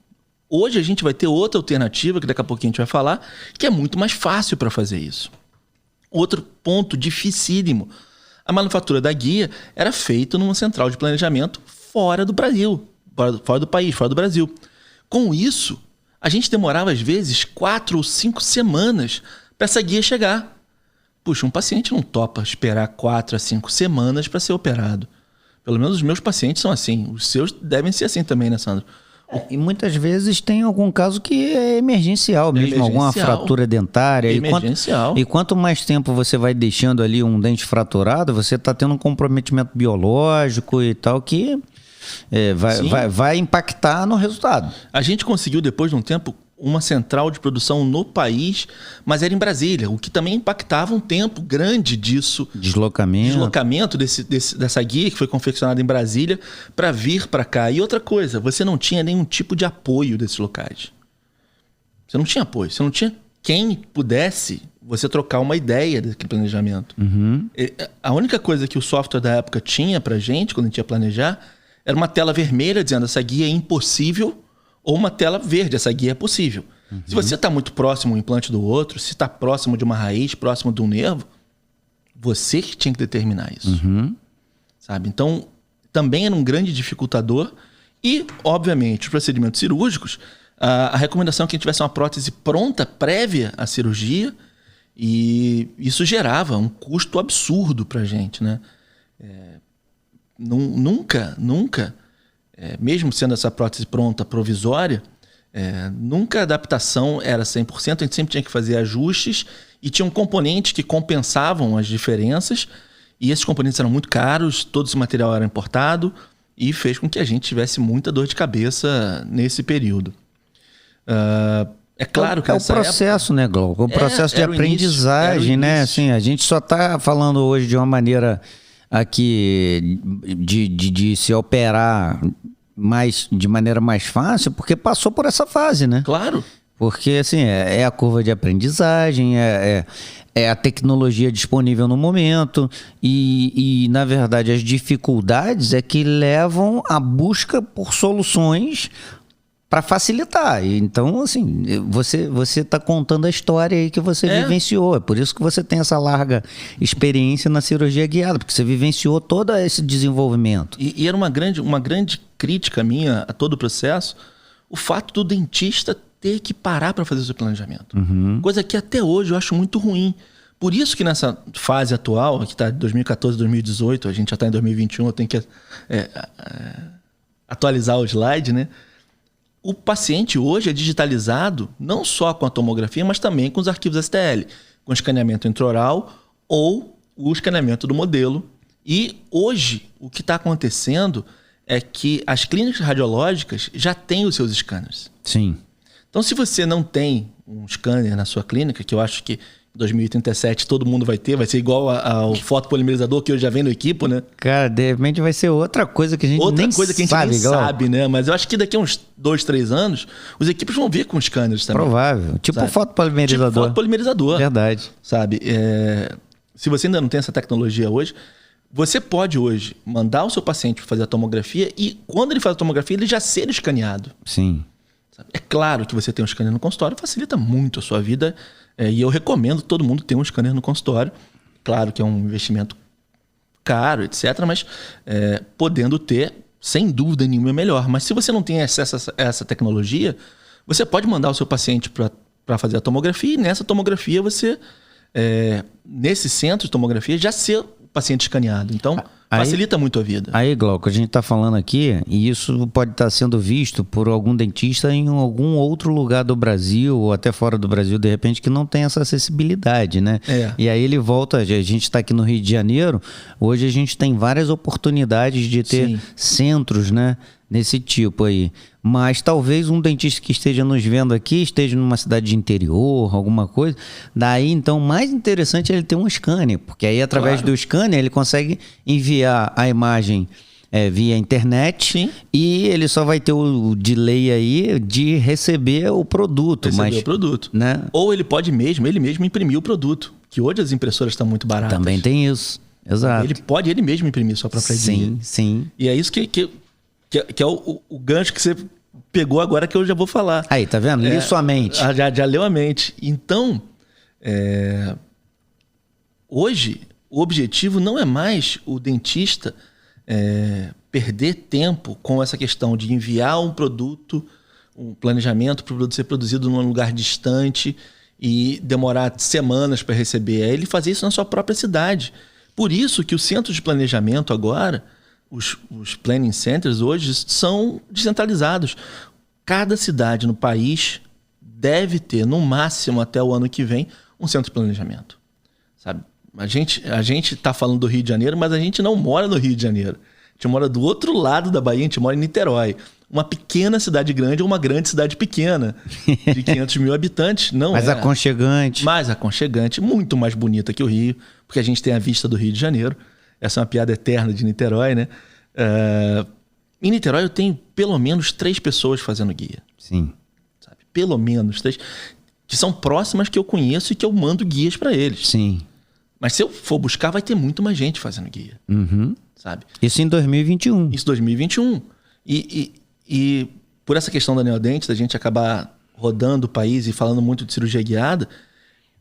Hoje a gente vai ter outra alternativa, que daqui a pouquinho a gente vai falar, que é muito mais fácil para fazer isso. Outro ponto dificílimo. A manufatura da guia era feita numa central de planejamento fora do Brasil, fora do país, fora do Brasil. Com isso, a gente demorava às vezes 4 ou 5 semanas para essa guia chegar. Puxa, um paciente não topa esperar 4 a 5 semanas para ser operado. Pelo menos os meus pacientes são assim. Os seus devem ser assim também, né, Sandro? E muitas vezes tem algum caso que é emergencial mesmo, alguma fratura dentária. Emergencial. E quanto mais tempo você vai deixando ali um dente fraturado, você está tendo um comprometimento biológico e tal que vai impactar no resultado. A gente conseguiu, depois de um tempo, uma central de produção no país, mas era em Brasília, o que também impactava um tempo grande disso. Deslocamento dessa guia que foi confeccionada em Brasília para vir para cá. E outra coisa, você não tinha nenhum tipo de apoio desses locais. Você não tinha apoio, você não tinha quem pudesse você trocar uma ideia daquele planejamento. Uhum. A única coisa que o software da época tinha para gente, quando a gente ia planejar, era uma tela vermelha dizendo essa guia é impossível, ou uma tela verde, essa guia é possível. Uhum. Se você está muito próximo um implante do outro, se está próximo de uma raiz, próximo de um nervo, você que tinha que determinar isso. Uhum. Sabe? Então, também era um grande dificultador. E, obviamente, os procedimentos cirúrgicos, a recomendação é que a gente tivesse uma prótese pronta, prévia à cirurgia, e isso gerava um custo absurdo para a gente, né? Nunca... mesmo sendo essa prótese pronta, provisória, nunca a adaptação era 100%, a gente sempre tinha que fazer ajustes e tinham componentes que compensavam as diferenças e esses componentes eram muito caros, todo esse material era importado e fez com que a gente tivesse muita dor de cabeça nesse período. É claro que é o processo, né, Glauco? O processo de aprendizagem, né? Assim, a gente só está falando hoje de uma maneira aqui de se operar de maneira mais fácil, porque passou por essa fase, né? Claro. Porque, assim, é a curva de aprendizagem, é a tecnologia disponível no momento e, na verdade, as dificuldades é que levam à busca por soluções para facilitar. Então, assim, você está contando a história aí que você vivenciou. É por isso que você tem essa larga experiência na cirurgia guiada, porque você vivenciou todo esse desenvolvimento. E era uma grande crítica minha a todo o processo, o fato do dentista ter que parar para fazer o seu planejamento. Uhum. Coisa que até hoje eu acho muito ruim. Por isso que nessa fase atual, que está de 2014 a 2018, a gente já está em 2021, eu tenho que atualizar o slide, né? O paciente hoje é digitalizado não só com a tomografia, mas também com os arquivos STL, com escaneamento intraoral ou o escaneamento do modelo. E hoje, o que está acontecendo é que as clínicas radiológicas já têm os seus scanners. Sim. Então, se você não tem um scanner na sua clínica, que eu acho que em 2037 todo mundo vai ter, vai ser igual ao fotopolimerizador que hoje já vem no equipo, né? Cara, de repente vai ser outra coisa que a gente nem sabe, né? Mas eu acho que daqui a uns 2, 3 anos, os equipes vão vir com scanners também. Provável. Tipo fotopolimerizador. Tipo fotopolimerizador. Verdade. Sabe? Se você ainda não tem essa tecnologia hoje, você pode hoje mandar o seu paciente para fazer a tomografia e quando ele faz a tomografia, ele já ser escaneado. Sim. É claro que você ter um scanner no consultório facilita muito a sua vida e eu recomendo todo mundo ter um scanner no consultório. Claro que é um investimento caro, etc. Mas podendo ter, sem dúvida nenhuma, é melhor. Mas se você não tem acesso a essa tecnologia, você pode mandar o seu paciente para fazer a tomografia e nessa tomografia você, nesse centro de tomografia, já ser o paciente escaneado. Então, Facilita muito a vida. Aí, Glauco, a gente está falando aqui, e isso pode estar sendo visto por algum dentista em algum outro lugar do Brasil, ou até fora do Brasil, de repente, que não tem essa acessibilidade, né? E aí ele volta, a gente está aqui no Rio de Janeiro, hoje a gente tem várias oportunidades de ter centros, né? Nesse tipo aí. Mas talvez um dentista que esteja nos vendo aqui esteja numa cidade de interior, alguma coisa. Daí, então, mais interessante é ele ter um scanner, porque aí, através do scanner, ele consegue enviar a imagem via internet e ele só vai ter o delay aí de receber o produto. O produto. Né? Ou ele pode ele mesmo imprimir o produto, que hoje as impressoras estão muito baratas. Também tem isso. Exato. Ele pode ele mesmo imprimir sua própria guia. Sim. E é isso que é o gancho que você pegou agora, que eu já vou falar. Aí, tá vendo? Lê sua mente. Já leu a mente. Então, hoje, o objetivo não é mais o dentista perder tempo com essa questão de enviar um produto, um planejamento para o produto ser produzido num lugar distante e demorar semanas para receber. É ele fazer isso na sua própria cidade. Por isso que o centro de planejamento agora... Os planning centers hoje são descentralizados. Cada cidade no país deve ter, no máximo até o ano que vem, um centro de planejamento. Sabe? A gente está falando do Rio de Janeiro, mas a gente não mora no Rio de Janeiro. A gente mora do outro lado da Bahia, a gente mora em Niterói. Uma pequena cidade grande ou uma grande cidade pequena, de 500 mil habitantes. Não mais aconchegante. Mais aconchegante, muito mais bonita que o Rio, porque a gente tem a vista do Rio de Janeiro. Essa é uma piada eterna de Niterói, né? Em Niterói eu tenho pelo menos 3 pessoas fazendo guia. Sim. Sabe? Pelo menos 3. Que são próximas, que eu conheço e que eu mando guias para eles. Sim. Mas se eu for buscar, vai ter muito mais gente fazendo guia. Sabe? Isso em 2021. Isso em 2021. E por essa questão da Neodentes, da gente acabar rodando o país e falando muito de cirurgia guiada,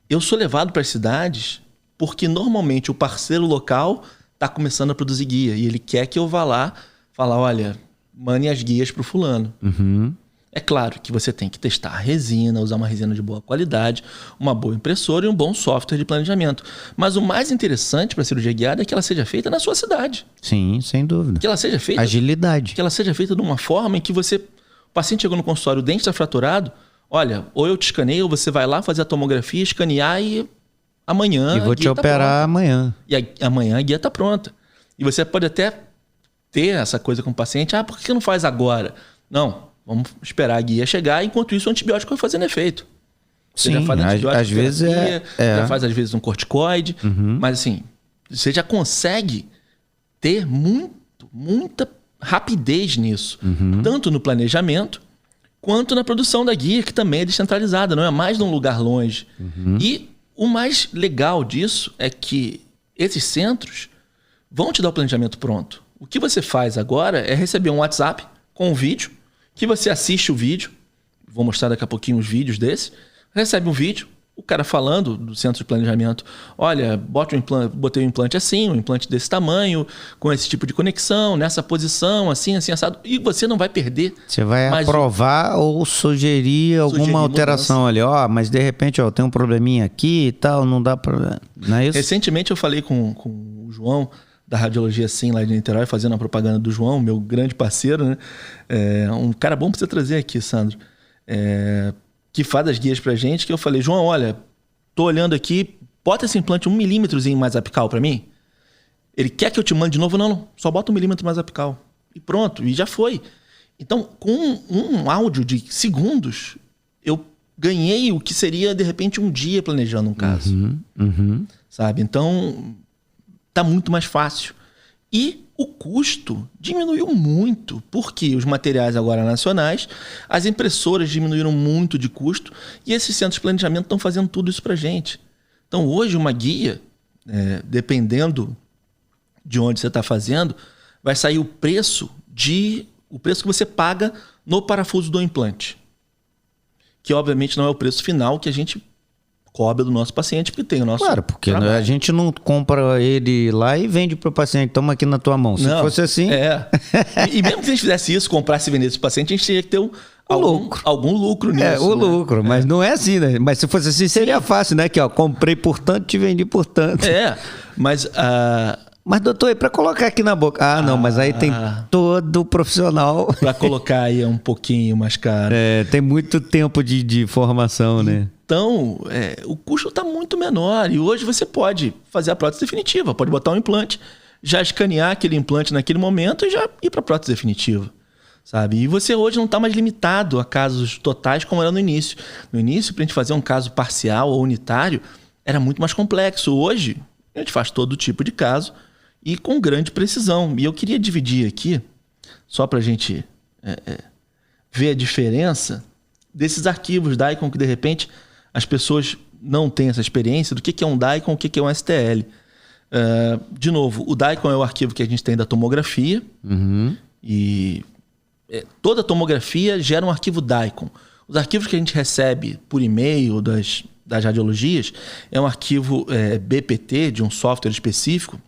eu sou levado para as cidades porque normalmente o parceiro local está começando a produzir guia e ele quer que eu vá lá falar, olha, mande as guias para o fulano. É claro que você tem que testar a resina, usar uma resina de boa qualidade, uma boa impressora e um bom software de planejamento. Mas o mais interessante para a cirurgia guiada é que ela seja feita na sua cidade. Sim, sem dúvida. Que ela seja feita... Agilidade. Que ela seja feita de uma forma em que o paciente chegou no consultório, o dente está fraturado, olha, ou eu te escaneio, ou você vai lá fazer a tomografia, escanear e... amanhã. E vou te operar amanhã. E amanhã a guia está pronta. E você pode até ter essa coisa com o paciente. Por que não faz agora? Não, vamos esperar a guia chegar. Enquanto isso, o antibiótico vai fazendo efeito. Você já faz antibiótico, às vezes já faz às vezes um corticoide. Mas assim, você já consegue ter muita rapidez nisso. Tanto no planejamento, quanto na produção da guia, que também é descentralizada. Não é mais num lugar longe. E o mais legal disso é que esses centros vão te dar o planejamento pronto. O que você faz agora é receber um WhatsApp com um vídeo, que você assiste o vídeo, vou mostrar daqui a pouquinho os vídeos desse, recebe um vídeo, o cara falando do centro de planejamento, olha, botei um implante assim, um implante desse tamanho, com esse tipo de conexão, nessa posição, assim, assado, e você não vai perder. Você vai aprovar ou sugerir alguma alteração ali, mas de repente tem um probleminha aqui e tal, não dá pra... Não é isso? Recentemente eu falei com o João, da Radiologia Sim, lá de Niterói, fazendo a propaganda do João, meu grande parceiro, né? Um cara bom pra você trazer aqui, Sandro. Que faz as guias pra gente, que eu falei, João, olha, tô olhando aqui, bota esse implante 1 milímetrozinho mais apical pra mim. Ele quer que eu te mande de novo? Não, só bota 1 milímetro mais apical. E pronto, e já foi. Então, com um áudio de segundos, eu ganhei o que seria, de repente, um dia planejando um caso. Sabe? Então, tá muito mais fácil. E o custo diminuiu muito, porque os materiais agora nacionais, as impressoras diminuíram muito de custo e esses centros de planejamento estão fazendo tudo isso para a gente. Então, hoje, uma guia, dependendo de onde você está fazendo, vai sair o preço que você paga no parafuso do implante. Que, obviamente, não é o preço final que a gente cobra do nosso paciente, porque tem o nosso... Claro, porque trabalho. A gente não compra ele lá e vende para o paciente, toma aqui na tua mão. Se fosse assim... E mesmo que a gente fizesse isso, comprasse e vendesse para o paciente, a gente teria que ter algum lucro nisso. Lucro, mas não é assim, né? Mas se fosse assim, seria fácil, né? Que comprei por tanto, te vendi por tanto. Mas Mas, doutor, e para colocar aqui na boca? Ah, não, mas aí tem todo profissional. Para colocar aí é um pouquinho mais caro. Tem muito tempo de formação, né? Então, o custo está muito menor. E hoje você pode fazer a prótese definitiva. Pode botar um implante, já escanear aquele implante naquele momento e já ir para a prótese definitiva. Sabe? E você hoje não está mais limitado a casos totais como era no início. No início, para a gente fazer um caso parcial ou unitário, era muito mais complexo. Hoje, a gente faz todo tipo de caso e com grande precisão. E eu queria dividir aqui, só para a gente ver a diferença desses arquivos DICOM que, de repente, as pessoas não têm essa experiência do que é um DICOM, o que é um STL. De novo, o DICOM é o arquivo que a gente tem da tomografia. E toda tomografia gera um arquivo DICOM. Os arquivos que a gente recebe por e-mail das radiologias é um arquivo BPT, de um software específico,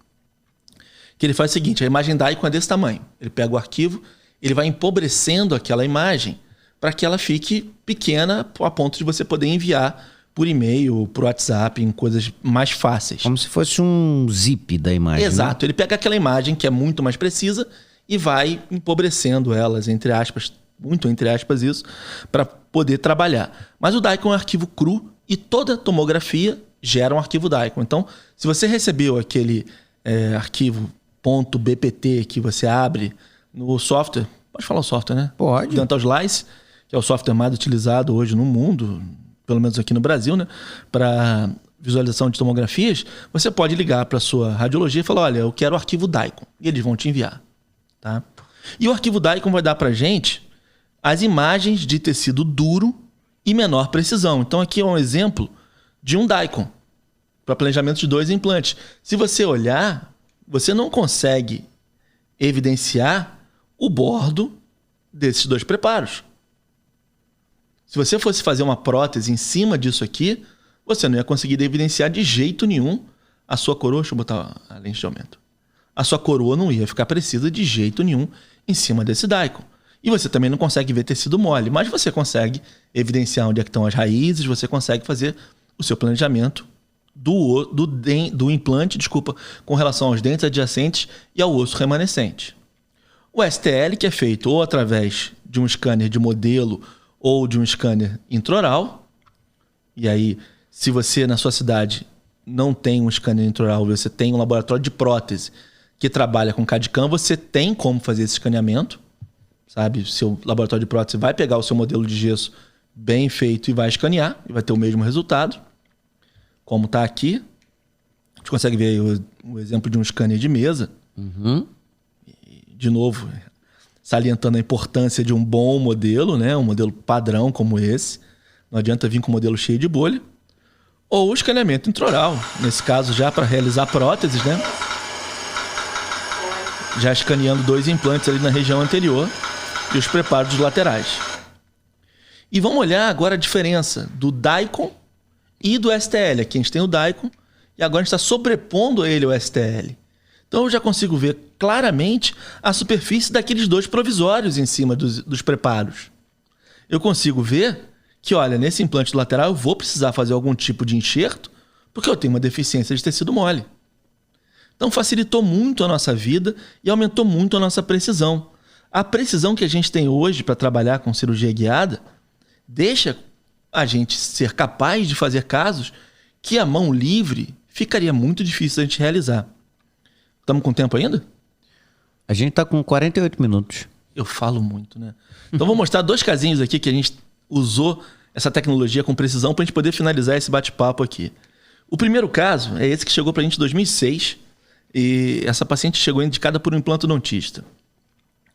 que ele faz o seguinte: a imagem DICOM é desse tamanho. Ele pega o arquivo, ele vai empobrecendo aquela imagem para que ela fique pequena a ponto de você poder enviar por e-mail, por WhatsApp, em coisas mais fáceis. Como se fosse um zip da imagem. Exato. Né? Ele pega aquela imagem que é muito mais precisa e vai empobrecendo elas, entre aspas, muito entre aspas isso, para poder trabalhar. Mas o DICOM é um arquivo cru e toda tomografia gera um arquivo DICOM. Então, se você recebeu aquele arquivo .bpt que você abre no software, pode falar o software, né? Pode. Dental Slice, que é o software mais utilizado hoje no mundo, pelo menos aqui no Brasil, né? Para visualização de tomografias, você pode ligar para a sua radiologia e falar: olha, eu quero o arquivo DICOM. E eles vão te enviar. Tá? E o arquivo DICOM vai dar para a gente as imagens de tecido duro e menor precisão. Então aqui é um exemplo de um DICOM para planejamento de 2 implantes. Se você olhar, você não consegue evidenciar o bordo desses 2 preparos. Se você fosse fazer uma prótese em cima disso aqui, você não ia conseguir evidenciar de jeito nenhum a sua coroa. Deixa eu botar a lente de aumento. A sua coroa não ia ficar precisa de jeito nenhum em cima desse DICOM. E você também não consegue ver tecido mole, mas você consegue evidenciar onde é que estão as raízes, você consegue fazer o seu planejamento do implante, com relação aos dentes adjacentes e ao osso remanescente. O STL, que é feito ou através de um scanner de modelo ou de um scanner intraoral, e aí, se você na sua cidade não tem um scanner intraoral, você tem um laboratório de prótese que trabalha com CAD/CAM, você tem como fazer esse escaneamento, sabe? Seu laboratório de prótese vai pegar o seu modelo de gesso bem feito e vai escanear, e vai ter o mesmo resultado, como está aqui. A gente consegue ver aí o exemplo de um scanner de mesa. E, de novo, salientando a importância de um bom modelo, né? Um modelo padrão como esse. Não adianta vir com um modelo cheio de bolha. Ou o escaneamento intraoral, nesse caso já para realizar próteses, né? Já escaneando 2 implantes ali na região anterior e os preparos dos laterais. E vamos olhar agora a diferença do DICOM e do STL. Aqui a gente tem o DICOM e agora a gente está sobrepondo a ele o STL. Então eu já consigo ver claramente a superfície daqueles 2 provisórios em cima dos preparos. Eu consigo ver que, olha, nesse implante lateral eu vou precisar fazer algum tipo de enxerto porque eu tenho uma deficiência de tecido mole. Então facilitou muito a nossa vida e aumentou muito a nossa precisão. A precisão que a gente tem hoje para trabalhar com cirurgia guiada deixa a gente ser capaz de fazer casos que a mão livre ficaria muito difícil a gente realizar. Estamos com tempo ainda? A gente está com 48 minutos. Eu falo muito, né? Então vou mostrar 2 casinhos aqui que a gente usou essa tecnologia com precisão para a gente poder finalizar esse bate-papo aqui. O primeiro caso é esse que chegou para a gente em 2006 e essa paciente chegou indicada por um implantodontista.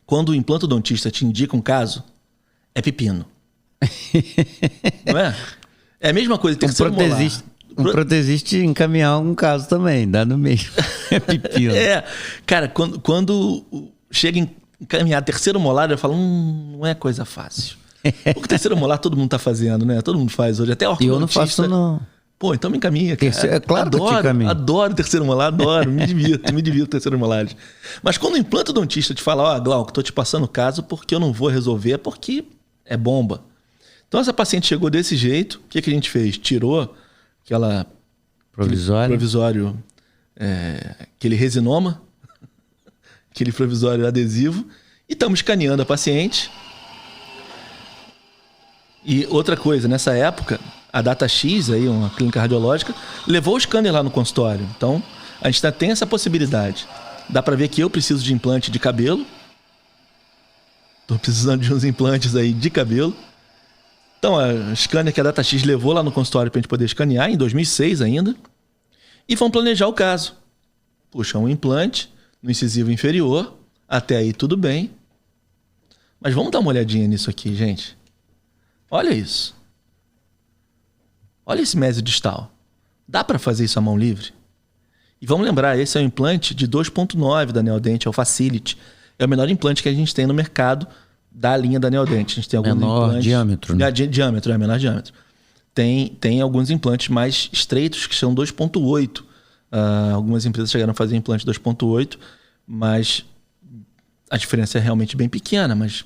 Quando o implantodontista te indica um caso, é pepino. Não é? É a mesma coisa que terceiro molar. Um protesista encaminhar um caso também, dá no meio. É pepino. Cara, quando chega em encaminhar terceiro molar, eu falo, não é coisa fácil. Porque terceiro molar todo mundo tá fazendo, né? Todo mundo faz hoje, até ortodontista. Eu não faço, não. Pô, então me encaminha, cara. É claro que eu te encaminho. Adoro terceiro molar, adoro. Me divirto terceiro molar. Mas quando o implantodontista te fala, Glauco, tô te passando o caso porque eu não vou resolver, é porque é bomba. Então essa paciente chegou desse jeito, o que a gente fez? Tirou aquele provisório aquele resinoma, aquele provisório adesivo, e estamos escaneando a paciente. E outra coisa, nessa época, a DataX, aí, uma clínica radiológica, levou o scanner lá no consultório. Então, a gente tem essa possibilidade. Dá para ver que eu preciso de implante de cabelo. Estou precisando de uns implantes aí de cabelo. Então, a scanner que a DataX levou lá no consultório para a gente poder escanear, em 2006 ainda. E vão planejar o caso. Puxa, um implante no incisivo inferior. Até aí tudo bem. Mas vamos dar uma olhadinha nisso aqui, gente. Olha isso. Olha esse mésio distal. Dá para fazer isso à mão livre? E vamos lembrar, esse é um implante de 2.9 da Neodent, é o Facility. É o menor implante que a gente tem no mercado da linha da Neodent. A gente tem alguns menor diâmetro, né? Diâmetro, menor diâmetro. Tem alguns implantes mais estreitos que são 2.8. Algumas empresas chegaram a fazer implante 2.8, mas a diferença é realmente bem pequena. Mas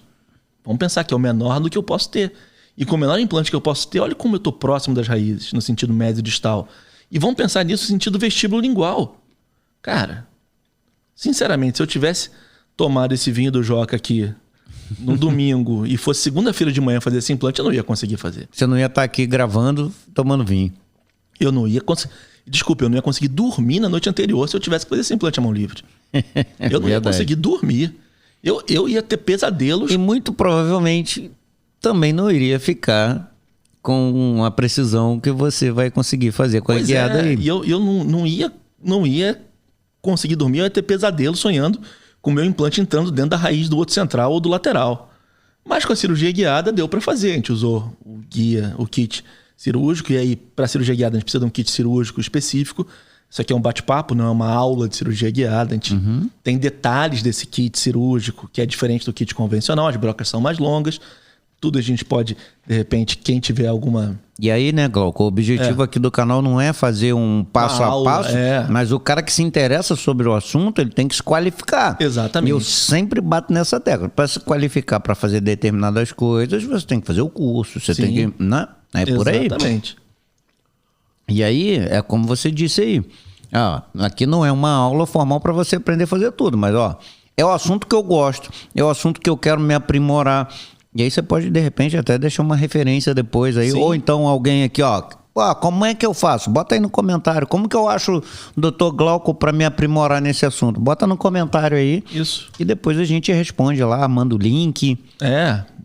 vamos pensar que é o menor do que eu posso ter. E com o menor implante que eu posso ter, olha como eu estou próximo das raízes, no sentido médio distal. E vamos pensar nisso no sentido vestíbulo lingual. Cara, sinceramente, se eu tivesse tomado esse vinho do Joca aqui no domingo e fosse segunda-feira de manhã fazer esse implante, eu não ia conseguir fazer. Você não ia estar aqui gravando, tomando vinho. Eu não ia conseguir. Desculpa, eu não ia conseguir dormir na noite anterior se eu tivesse que fazer esse implante à mão livre. Eu não ia conseguir dormir. Eu ia ter pesadelos. E muito provavelmente também não iria ficar com a precisão que você vai conseguir fazer com a guiada aí. E eu não ia conseguir dormir, eu ia ter pesadelo sonhando com o meu implante entrando dentro da raiz do outro central ou do lateral. Mas com a cirurgia guiada deu para fazer. A gente usou o kit cirúrgico, e aí para cirurgia guiada a gente precisa de um kit cirúrgico específico. Isso aqui é um bate-papo, não é uma aula de cirurgia guiada. A gente tem detalhes desse kit cirúrgico, que é diferente do kit convencional. As brocas são mais longas. Tudo a gente pode, de repente, quem tiver alguma... E aí, né, Glauco, o objetivo aqui do canal não é fazer um passo a passo, mas o cara que se interessa sobre o assunto, ele tem que se qualificar. Exatamente. E eu sempre bato nessa tecla. Para se qualificar para fazer determinadas coisas, você tem que fazer o curso, você tem que... Né? É por aí. Exatamente. E aí, é como você disse aí. Aqui não é uma aula formal para você aprender a fazer tudo, mas é o assunto que eu gosto, é o assunto que eu quero me aprimorar. E aí você pode, de repente, até deixar uma referência depois aí. Sim. Ou então alguém aqui, como é que eu faço? Bota aí no comentário. Como que eu acho o Dr. Glauco para me aprimorar nesse assunto? Bota no comentário aí. Isso. E depois a gente responde lá, manda o link.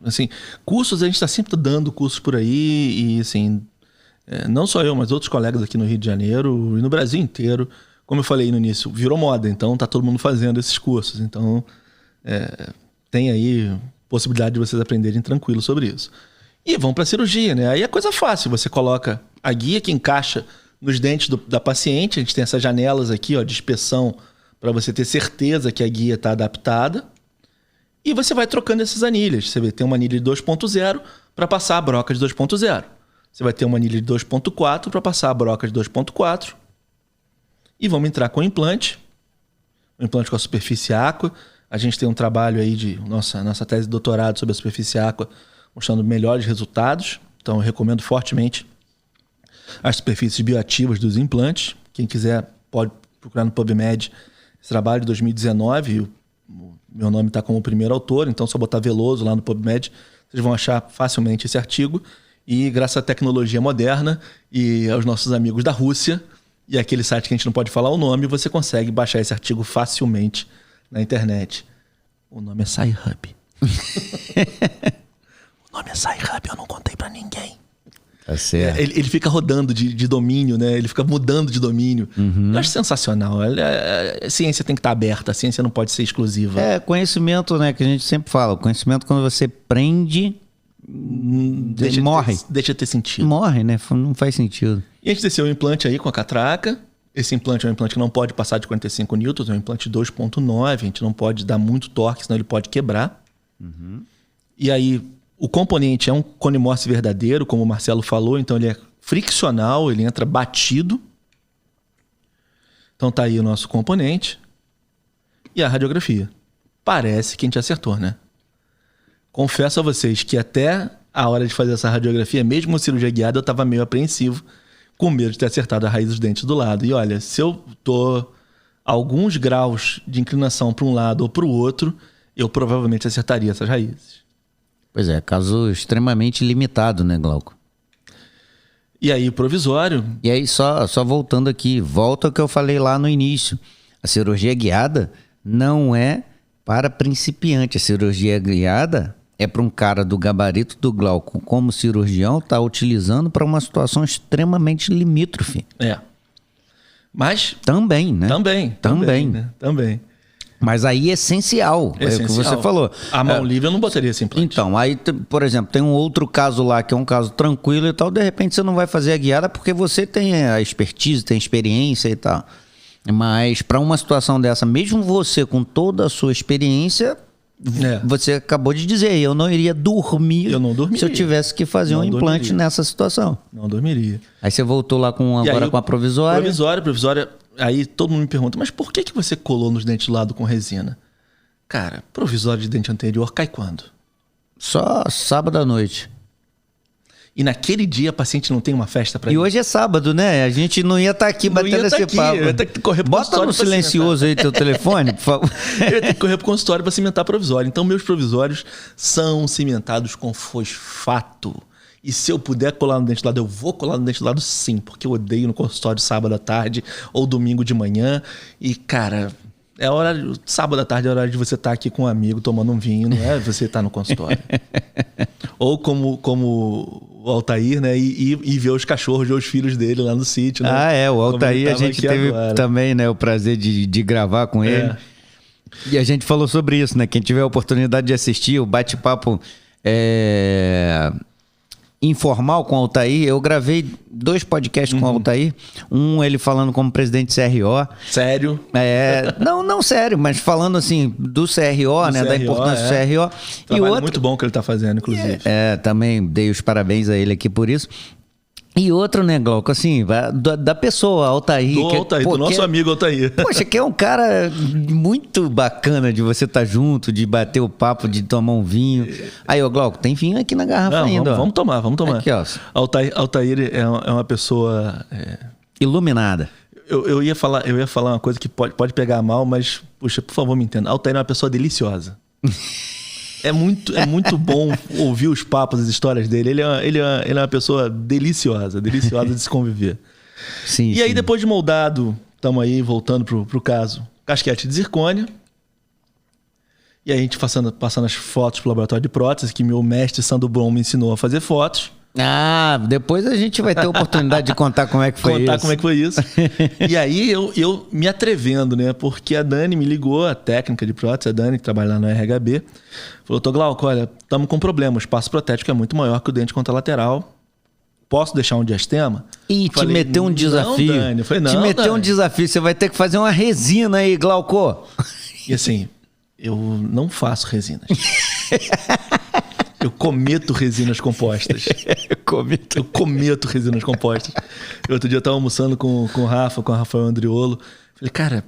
Assim, cursos, a gente está sempre dando cursos por aí. E assim, não só eu, mas outros colegas aqui no Rio de Janeiro e no Brasil inteiro. Como eu falei no início, virou moda. Então tá todo mundo fazendo esses cursos. Então tem aí... possibilidade de vocês aprenderem tranquilo sobre isso. E vão para a cirurgia, né? Aí é coisa fácil. Você coloca a guia que encaixa nos dentes da paciente. A gente tem essas janelas aqui, de inspeção, para você ter certeza que a guia está adaptada. E você vai trocando essas anilhas. Você vai ter uma anilha de 2.0 para passar a broca de 2.0. Você vai ter uma anilha de 2.4 para passar a broca de 2.4. E vamos entrar com o implante. O implante com a superfície aqua. A gente tem um trabalho aí de nossa tese de doutorado sobre a superfície aqua, mostrando melhores resultados. Então eu recomendo fortemente as superfícies bioativas dos implantes. Quem quiser pode procurar no PubMed esse trabalho de 2019. O meu nome está como primeiro autor, então só botar Veloso lá no PubMed, vocês vão achar facilmente esse artigo. E graças à tecnologia moderna e aos nossos amigos da Rússia e aquele site que a gente não pode falar o nome, você consegue baixar esse artigo facilmente na internet. O nome é Sci-Hub. O nome é Sci-Hub, eu não contei pra ninguém. Tá certo. Ele fica rodando de domínio, né? Ele fica mudando de domínio. Eu acho sensacional. A ciência tem que estar aberta, a ciência não pode ser exclusiva. Conhecimento, né? Que a gente sempre fala. Conhecimento, quando você prende, morre. Deixa de ter sentido. Morre, né? Não faz sentido. E a gente desceu o implante aí com a catraca. Esse implante é um implante que não pode passar de 45 newtons, é um implante 2.9, a gente não pode dar muito torque, senão ele pode quebrar. E aí, o componente é um cone Morse verdadeiro, como o Marcelo falou, então ele é friccional, ele entra batido. Então tá aí o nosso componente. E a radiografia. Parece que a gente acertou, né? Confesso a vocês que até a hora de fazer essa radiografia, mesmo com cirurgia guiada, eu estava meio apreensivo, com medo de ter acertado a raiz dos dentes do lado. E olha, se eu tô alguns graus de inclinação para um lado ou para o outro, eu provavelmente acertaria essas raízes. Pois é, caso extremamente limitado, né, Glauco? E aí, provisório... E aí, só voltando aqui, volta ao que eu falei lá no início. A cirurgia guiada não é para principiante. A cirurgia guiada é para um cara do gabarito do Glauco, como cirurgião, tá utilizando para uma situação extremamente limítrofe. Mas... Também, né? Também. Né? Também. Mas aí é essencial. É o que você falou. A mão livre eu não botaria esse implante. Então, aí, por exemplo, tem um outro caso lá que é um caso tranquilo e tal. De repente você não vai fazer a guiada porque você tem a expertise, tem a experiência e tal. Mas para uma situação dessa, mesmo você com toda a sua experiência, você acabou de dizer, eu não iria dormir se eu tivesse que fazer um implante nessa situação. Não dormiria. Aí você voltou lá com a provisória. Provisória. Aí todo mundo me pergunta, mas por que você colou nos dentes do lado com resina? Cara, provisório de dente anterior cai quando? Só sábado à noite. E naquele dia a paciente não tem uma festa pra ir. E hoje é sábado, né? A gente não ia estar aqui batendo esse papo. Eu ia ter que correr pro Bota no silencioso aí teu telefone, por favor. Eu ia ter que correr pro consultório para cimentar provisório. Então meus provisórios são cimentados com fosfato. E se eu puder colar no dente do lado, eu vou colar no dente do lado sim, porque eu odeio no consultório sábado à tarde ou domingo de manhã. E, cara, sábado à tarde é hora de você estar aqui com um amigo tomando um vinho, não é você estar no consultório. Ou como o Altair, né? E ver os cachorros, ver os filhos dele lá no sítio. Né? O Altair a gente teve também, né, o prazer de gravar com ele. E a gente falou sobre isso, né? Quem tiver a oportunidade de assistir o bate-papo informal com o Altair, eu gravei 2 podcasts com o Altair, um ele falando como presidente do CRO. Sério? Não sério, mas falando assim do CRO, né, da importância do CRO. Trabalho muito bom que ele está fazendo, inclusive. Também dei os parabéns a ele aqui por isso. E outro, né, Glauco, assim, da pessoa, Altair. Do nosso amigo Altair. Poxa, que é um cara muito bacana de você estar junto, de bater o papo, de tomar um vinho. Aí, ô Glauco, tem vinho aqui na garrafa ainda. Vamos tomar. Aqui, ó. Altair é uma pessoa... iluminada. Eu ia falar uma coisa que pode pegar mal, mas, puxa, por favor, me entenda. Altair é uma pessoa deliciosa. É muito bom ouvir os papos, as histórias dele. Ele é uma pessoa deliciosa de se conviver. Sim, e aí, depois de moldado, estamos aí voltando pro caso. Casquete de zircônia. E aí a gente passando as fotos pro laboratório de prótese, que meu mestre Sandro Brom me ensinou a fazer fotos. Depois a gente vai ter a oportunidade de contar como é que foi isso. E aí eu me atrevendo, né? Porque a Dani me ligou, a técnica de prótese, a Dani, que trabalha lá no RHB, falou, Glauco, olha, estamos com um problema, o espaço protético é muito maior que o dente contralateral. Posso deixar um diastema? Te meteu um desafio. Não, Dani. Eu falei, não, meteu um desafio, você vai ter que fazer uma resina aí, Glauco. E assim, eu não faço resinas. Eu cometo resinas compostas. Eu cometo resinas compostas. Outro dia eu estava almoçando com o Rafael Andriolo. Falei, cara,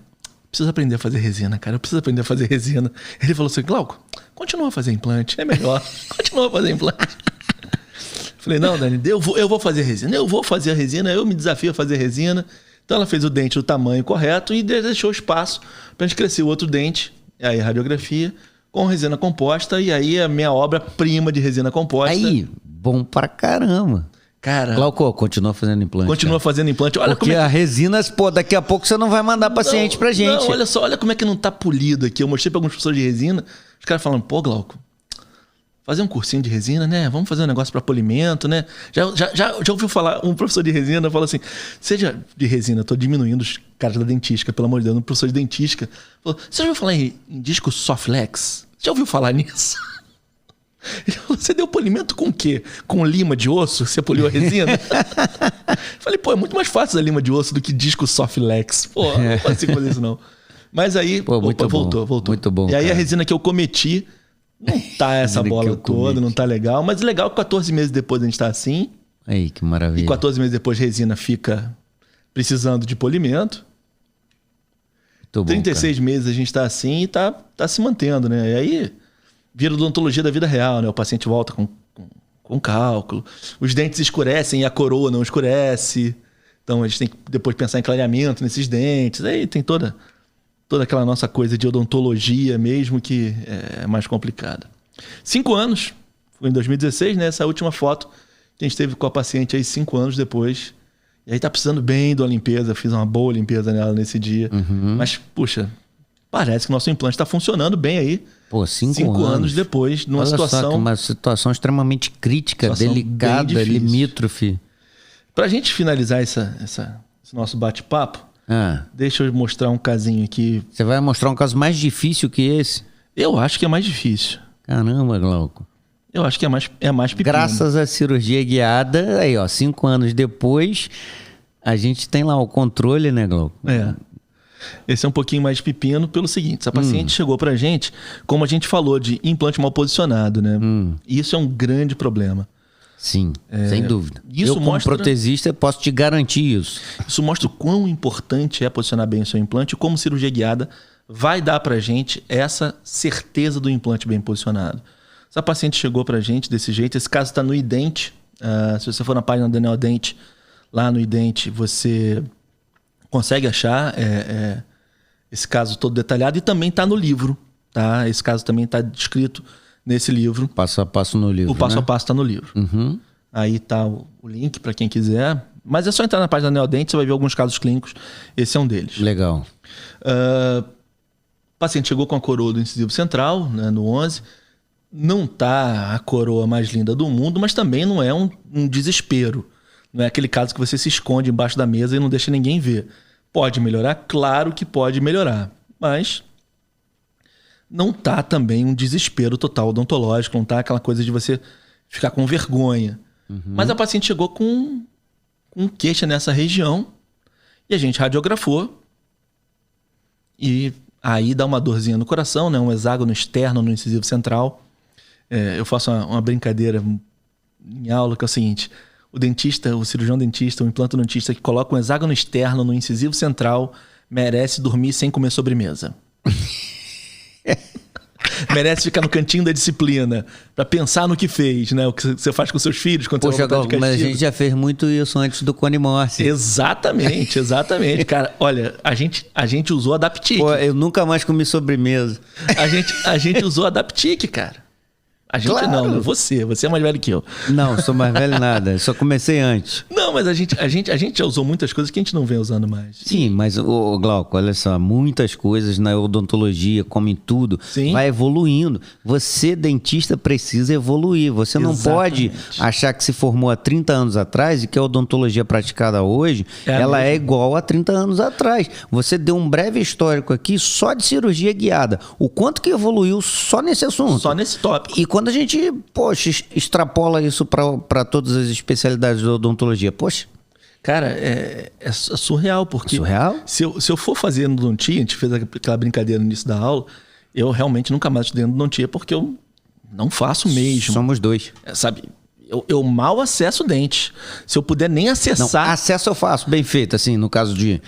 preciso aprender a fazer resina, cara. Eu preciso aprender a fazer resina. Ele falou assim, Glauco, continua a fazer implante. É melhor. Continua a fazer implante. Falei, não, Dani, eu vou fazer resina. Eu vou fazer a resina. Eu me desafio a fazer resina. Então ela fez o dente do tamanho correto e deixou espaço para a gente crescer o outro dente. Aí a radiografia com resina composta, e aí a minha obra-prima de resina composta. Aí, bom pra caramba. Cara... Glauco, continua fazendo implante. Fazendo implante. Olha porque a resina, daqui a pouco você não vai mandar paciente pra gente. Não, olha só, olha como é que não tá polido aqui. Eu mostrei pra alguns professores de resina, os caras falando, Glauco, fazer um cursinho de resina, né? Vamos fazer um negócio para polimento, né? Já ouviu falar, um professor de resina falou assim, seja de resina, tô diminuindo os caras da dentística, pelo amor de Deus, um professor de dentística. Falou, você já ouviu falar em disco Soflex? Já ouviu falar nisso? Ele falou, você deu polimento com o quê? Com lima de osso? Você poliu a resina? Falei, é muito mais fácil a lima de osso do que disco Soflex. Não consigo fazer isso não. Mas aí, voltou. Muito bom, e aí cara. A resina que eu cometi, não tá essa bola toda, não tá legal. Mas legal que 14 meses depois a gente tá assim. Aí, que maravilha. E 14 meses depois a resina fica precisando de polimento. 36 meses a gente tá assim e tá se mantendo, né? E aí vira odontologia da vida real, né? O paciente volta com cálculo. Os dentes escurecem e a coroa não escurece. Então a gente tem que depois pensar em clareamento nesses dentes. Aí tem toda toda aquela nossa coisa de odontologia mesmo, que é mais complicada. 5 anos, foi em 2016, né? Essa última foto que a gente teve com a paciente aí 5 anos depois. E aí tá precisando bem de uma limpeza, fiz uma boa limpeza nela nesse dia. Mas, puxa, parece que o nosso implante está funcionando bem aí. Pô, 5 anos depois, numa situação... uma situação extremamente crítica, delicada, limítrofe. Pra gente finalizar esse nosso bate-papo, deixa eu mostrar um casinho aqui. Você vai mostrar um caso mais difícil que esse? Eu acho que é mais difícil. Caramba, Glauco. Eu acho que é mais pepino. Graças à cirurgia guiada, aí ó, 5 anos depois, a gente tem lá o controle, né, Glauco? Esse é um pouquinho mais de pepino pelo seguinte, essa paciente chegou pra gente, como a gente falou, de implante mal posicionado, né? E isso é um grande problema. Sim, sem dúvida. Isso como protesista, posso te garantir isso. Isso mostra o quão importante é posicionar bem o seu implante e como cirurgia guiada vai dar pra gente essa certeza do implante bem posicionado. Essa paciente chegou pra gente desse jeito, esse caso está no iDente. Se você for na página do Neodente, lá no iDente, você consegue achar esse caso todo detalhado e também está no livro. Tá? Esse caso também está descrito nesse livro. Passo a passo no livro. O passo a passo está no livro. Aí está o link para quem quiser. Mas é só entrar na página da Neodente, você vai ver alguns casos clínicos. Esse é um deles. Legal. O paciente chegou com a coroa do incisivo central, né, no 11. Não tá a coroa mais linda do mundo, mas também não é um desespero. Não é aquele caso que você se esconde embaixo da mesa e não deixa ninguém ver. Pode melhorar? Claro que pode melhorar. Mas não tá também um desespero total odontológico, não tá aquela coisa de você ficar com vergonha. Mas a paciente chegou com queixa nessa região e a gente radiografou e aí dá uma dorzinha no coração, né? Um hexágono externo no incisivo central. Eu faço uma brincadeira em aula que é o seguinte: o cirurgião dentista, o implantodontista que coloca um hexágono externo no incisivo central merece dormir sem comer sobremesa. Merece ficar no cantinho da disciplina para pensar no que fez, né? O que você faz com seus filhos quando você vai de mas a gente já fez muito isso antes do Cone Morse. Exatamente. Cara, olha, a gente usou a Adaptic. Pô, eu nunca mais comi sobremesa. A gente usou a Adaptic, cara. A gente não, você é mais velho que eu. Não, sou mais velho nada, só comecei antes. Não, mas a gente já usou muitas coisas que a gente não vem usando mais. Sim, mas, Glauco, olha só, muitas coisas na odontologia, como em tudo, vai evoluindo. Você, dentista, precisa evoluir. Você não pode achar que se formou há 30 anos atrás e que a odontologia praticada hoje, ela é igual a 30 anos atrás. Você deu um breve histórico aqui só de cirurgia guiada. O quanto que evoluiu só nesse assunto. Só nesse tópico. E quando a gente, extrapola isso para todas as especialidades da odontologia, cara, é surreal, porque... Surreal? Se eu for fazer endodontia, a gente fez aquela brincadeira no início da aula, eu realmente nunca mais estudei endodontia porque eu não faço mesmo. Somos dois. Sabe, eu mal acesso o dente. Se eu puder nem acessar... Não, acesso eu faço, bem feito, assim, no caso de...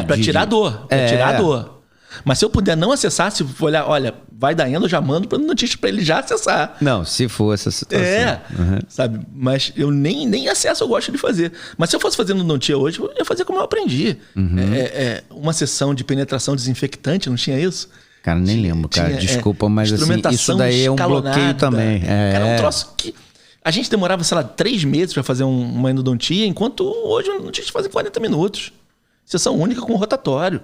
Pra tirar a dor. Tirar a dor. Mas se eu puder não acessar, se for olhar, olha, vai dar endo, eu já mando para o dentista para ele já acessar. Não, se for essa situação. Sabe? Mas eu nem acesso eu gosto de fazer. Mas se eu fosse fazer endodontia hoje, eu ia fazer como eu aprendi. Uma sessão de penetração desinfectante, não tinha isso? Cara, nem lembro, cara. Desculpa, mas assim, isso daí é um bloqueio também. Cara, é um troço que... A gente demorava, sei lá, 3 meses para fazer uma endodontia, enquanto hoje o dentista faz em 40 minutos. Sessão única com rotatório.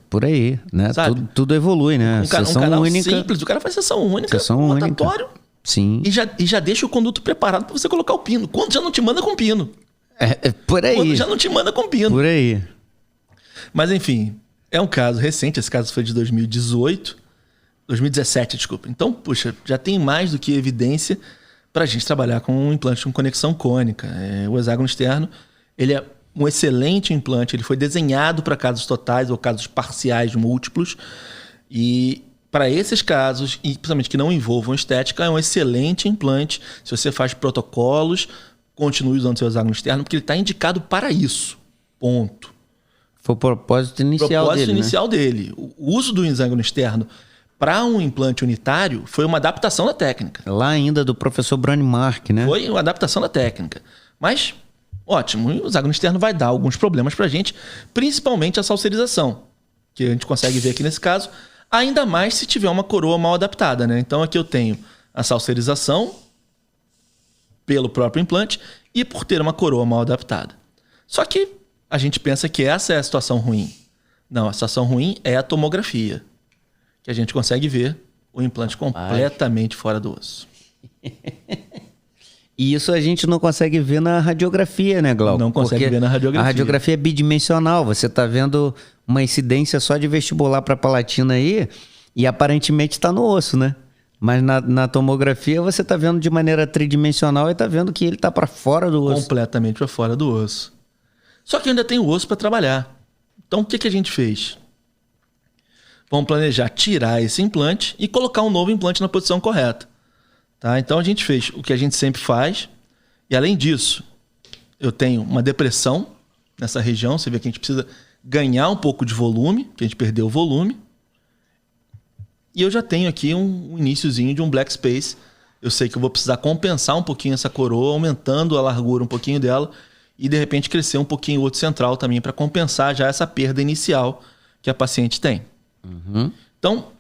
Por aí, né? Tudo evolui, né? Um canal única, simples, o cara faz sessão única, rotatório. Sim. E já deixa o conduto preparado para você colocar o pino. Quando já não te manda com pino. Por aí. Quando já não te manda com pino. Por aí. Mas enfim, é um caso recente. Esse caso foi de 2017, desculpa. Então, puxa, já tem mais do que evidência para a gente trabalhar com um implante com conexão cônica. O hexágono externo, ele é um excelente implante, ele foi desenhado para casos totais ou casos parciais múltiplos, e para esses casos, e principalmente que não envolvam estética, é um excelente implante. Se você faz protocolos, continue usando seu hexágono externo, porque ele está indicado para isso. Ponto. Foi o propósito inicial dele. O uso do hexágono externo para um implante unitário foi uma adaptação da técnica. Lá ainda do professor Branimark, né? Foi uma adaptação da técnica. Mas... ótimo, o hexágono externo vai dar alguns problemas pra gente, principalmente a salserização. que a gente consegue ver aqui nesse caso, ainda mais se tiver uma coroa mal adaptada, né? Então aqui eu tenho a salserização pelo próprio implante e por ter uma coroa mal adaptada. Só que a gente pensa que essa é a situação ruim. Não, a situação ruim é a tomografia, que a gente consegue ver o implante completamente fora do osso. E isso a gente não consegue ver na radiografia, né, Glauco? Não consegue ver na radiografia. A radiografia é bidimensional. Você está vendo uma incidência só de vestibular para palatina aí e aparentemente está no osso, né? Mas na tomografia você está vendo de maneira tridimensional e está vendo que ele está para fora do osso. Completamente para fora do osso. Só que ainda tem o osso para trabalhar. Então o que a gente fez? Vamos planejar tirar esse implante e colocar um novo implante na posição correta. Tá? Então a gente fez o que a gente sempre faz. E além disso, eu tenho uma depressão nessa região. Você vê que a gente precisa ganhar um pouco de volume, que a gente perdeu o volume. E eu já tenho aqui um iniciozinho de um black space. Eu sei que eu vou precisar compensar um pouquinho essa coroa, aumentando a largura um pouquinho dela e de repente crescer um pouquinho o outro central também para compensar já essa perda inicial que a paciente tem. Uhum. Então,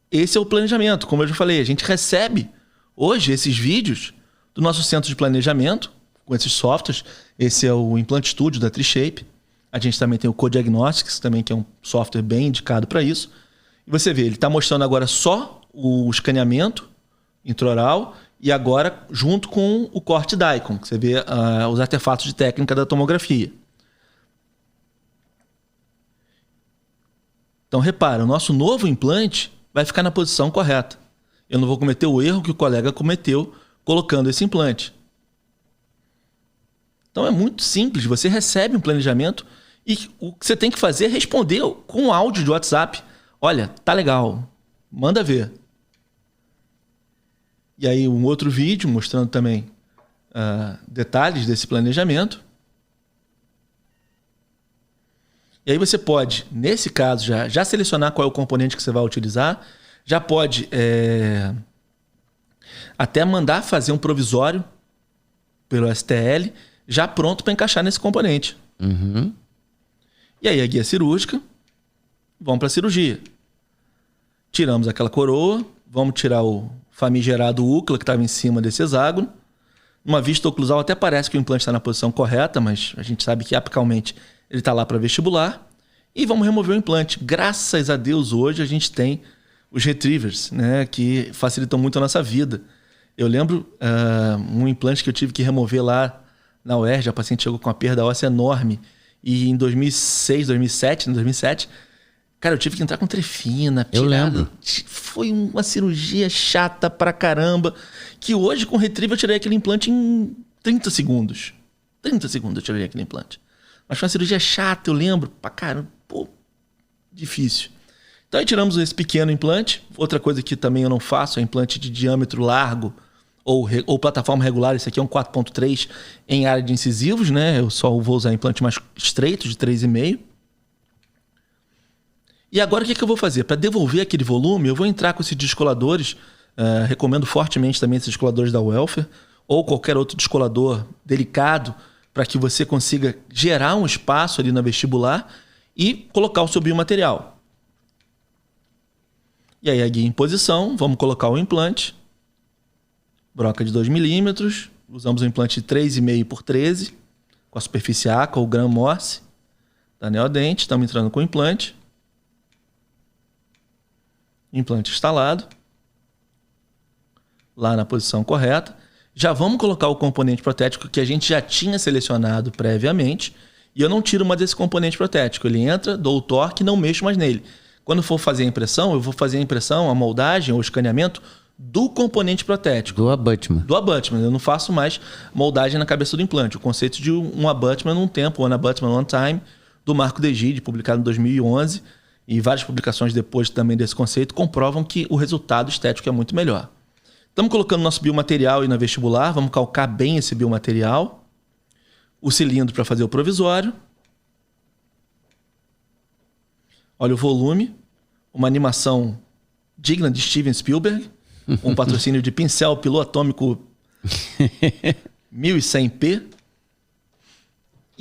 esse é o planejamento. Como eu já falei, a gente recebe hoje esses vídeos do nosso centro de planejamento com esses softwares. Esse é o Implant Studio da Trishape. A gente também tem o Codiagnostics, também, que é um software bem indicado para isso. E você vê, ele está mostrando agora só o escaneamento intraoral e agora junto com o corte DICOM, que você vê os artefatos de técnica da tomografia. Então repara, o nosso novo implante vai ficar na posição correta. Eu não vou cometer o erro que o colega cometeu colocando esse implante. Então é muito simples, você recebe um planejamento e o que você tem que fazer é responder com um áudio de WhatsApp. Olha, tá legal, manda ver. E aí um outro vídeo mostrando também detalhes desse planejamento. E aí você pode, nesse caso, já selecionar qual é o componente que você vai utilizar. Já pode até mandar fazer um provisório pelo STL, já pronto para encaixar nesse componente. Uhum. E aí a guia cirúrgica, vamos para a cirurgia. Tiramos aquela coroa, vamos tirar o famigerado UCLA que estava em cima desse hexágono. Numa vista oclusal até parece que o implante está na posição correta, mas a gente sabe que apicalmente ele está lá para vestibular. E vamos remover o implante. Graças a Deus hoje a gente tem os retrievers, né, que facilitam muito a nossa vida. Eu lembro um implante que eu tive que remover lá na UERJ, a paciente chegou com uma perda óssea enorme. E em 2007, cara, eu tive que entrar com trefina. Eu lembro. Foi uma cirurgia chata pra caramba, que hoje com retriever eu tirei aquele implante em 30 segundos. 30 segundos eu tirei aquele implante. Mas foi uma cirurgia chata, eu lembro. Pra caramba, pô, difícil. Então aí tiramos esse pequeno implante. Outra coisa que também eu não faço é implante de diâmetro largo ou plataforma regular. Esse aqui é um 4.3 em área de incisivos, né? Eu só vou usar implante mais estreito, de 3,5. E agora o que eu vou fazer? Para devolver aquele volume, eu vou entrar com esses descoladores. Recomendo fortemente também esses descoladores da Welfer ou qualquer outro descolador delicado para que você consiga gerar um espaço ali na vestibular e colocar o seu biomaterial. E aí a guia em posição, vamos colocar o implante. Broca de 2 milímetros. Usamos um implante de 3,5 por 13, com a superfície ACA ou Gram Morse da Neodent. Estamos entrando com o implante. Implante instalado. Lá na posição correta. Já vamos colocar o componente protético que a gente já tinha selecionado previamente. E eu não tiro mais desse componente protético. Ele entra, dou o torque e não mexo mais nele. Quando for fazer a impressão, eu vou fazer a impressão, a moldagem ou o escaneamento do componente protético. Do abutment. Do abutment. Eu não faço mais moldagem na cabeça do implante. O conceito de um abutment num tempo, one abutment, one time, do Marco Degide, publicado em 2011, e várias publicações depois também desse conceito, comprovam que o resultado estético é muito melhor. Estamos colocando nosso biomaterial aí na vestibular, vamos calcar bem esse biomaterial, o cilindro para fazer o provisório. Olha o volume, uma animação digna de Steven Spielberg, um patrocínio de pincel pilô atômico 1100p.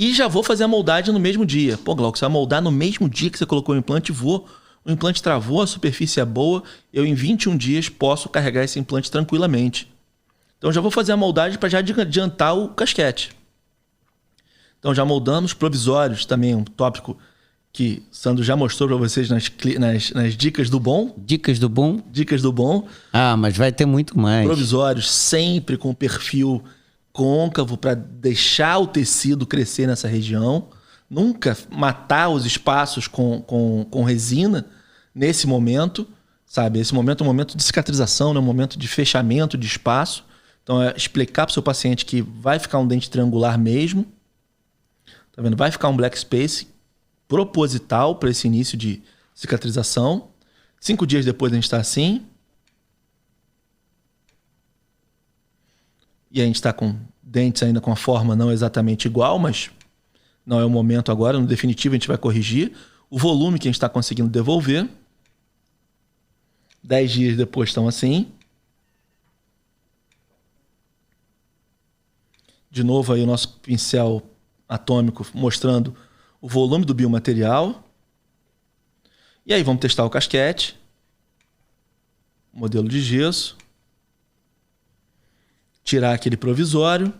E já vou fazer a moldagem no mesmo dia. Pô, Glauco, você vai moldar no mesmo dia que você colocou o implante? Vou. O implante travou, a superfície é boa, eu em 21 dias posso carregar esse implante tranquilamente. Então já vou fazer a moldagem para já adiantar o casquete. Então já moldamos provisórios, também um tópico que Sandro já mostrou para vocês nas dicas do bom. Dicas do bom? Dicas do bom. Ah, mas vai ter muito mais. Provisórios sempre com perfil côncavo para deixar o tecido crescer nessa região. Nunca matar os espaços com resina nesse momento, sabe? Esse momento é um momento de cicatrização, né? Um momento de fechamento de espaço. Então é explicar para o seu paciente que vai ficar um dente triangular mesmo. Tá vendo? Vai ficar um black space proposital para esse início de cicatrização. 5 dias depois a gente está assim. E a gente está com dentes ainda com a forma não exatamente igual, mas não é o momento agora. No definitivo a gente vai corrigir. O volume que a gente está conseguindo devolver. 10 dias depois estão assim. De novo aí o nosso pincel atômico mostrando o volume do biomaterial. E aí vamos testar o casquete. Modelo de gesso. Tirar aquele provisório.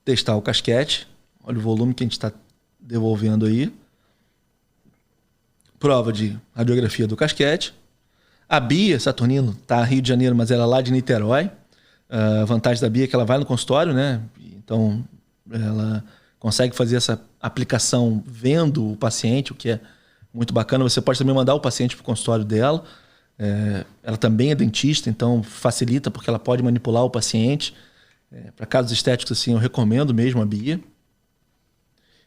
Testar o casquete. Olha o volume que a gente está devolvendo aí. Prova de radiografia do casquete. A Bia Saturnino está Rio de Janeiro, mas ela é lá de Niterói. A vantagem da Bia é que ela vai no consultório, né? Então ela consegue fazer essa aplicação vendo o paciente, o que é muito bacana. Você pode também mandar o paciente para o consultório dela. Ela também é dentista, então facilita porque ela pode manipular o paciente. Para casos estéticos, assim, eu recomendo mesmo a Bia.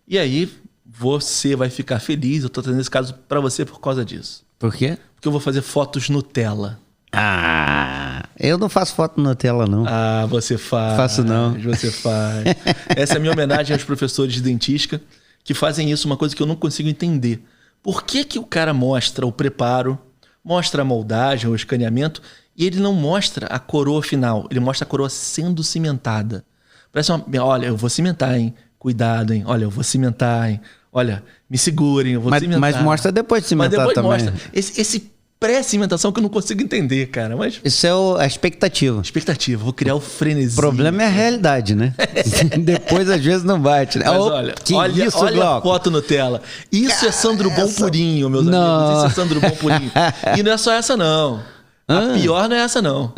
E aí você vai ficar feliz. Eu estou trazendo esse caso para você por causa disso. Por quê? Porque eu vou fazer fotos Nutella. Ah, eu não faço foto no Nutella, não. Ah, você faz. Faço não. Você faz. Essa é a minha homenagem aos professores de dentística que fazem isso, uma coisa que eu não consigo entender. Por que que o cara mostra o preparo, mostra a moldagem, o escaneamento, e ele não mostra a coroa final? Ele mostra a coroa sendo cimentada. Parece uma... Olha, eu vou cimentar, hein? Cuidado, hein? Olha, eu vou cimentar, hein? Olha, me segurem, eu vou cimentar. Mas mostra depois de cimentar mas depois também. Mostra. Esse pré-cimentação que eu não consigo entender, cara. Mas... Isso é a expectativa. Expectativa, vou criar o frenesi. O problema é a realidade, né? Depois às vezes não bate, né? Mas olha a foto Nutella. Isso é Sandro Bom purinho, meus amigos. Isso é Sandro Bom purinho. E não é só essa, não. A pior não é essa, não.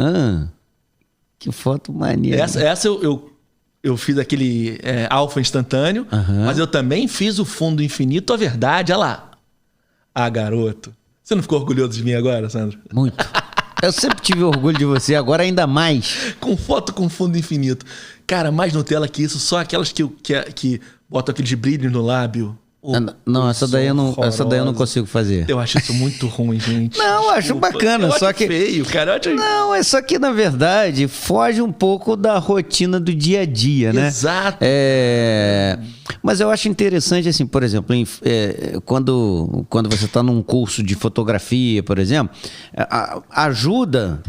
Que foto maneira. Essa eu fiz aquele alfa instantâneo, mas eu também fiz o fundo infinito, a verdade. Olha lá. Ah, garoto. Você não ficou orgulhoso de mim agora, Sandro? Muito. Eu sempre tive orgulho de você, agora ainda mais. Com foto com fundo infinito. Cara, mais Nutella que isso, só aquelas que botam aquele brilho no lábio. Não, essa daí eu não consigo fazer. Eu acho isso muito ruim, gente. Não, eu acho bacana. Eu só acho que feio, cara. Não, é só que, na verdade, foge um pouco da rotina do dia a dia, né? Exato. Mas eu acho interessante, assim, por exemplo, quando você está num curso de fotografia, por exemplo, ajuda,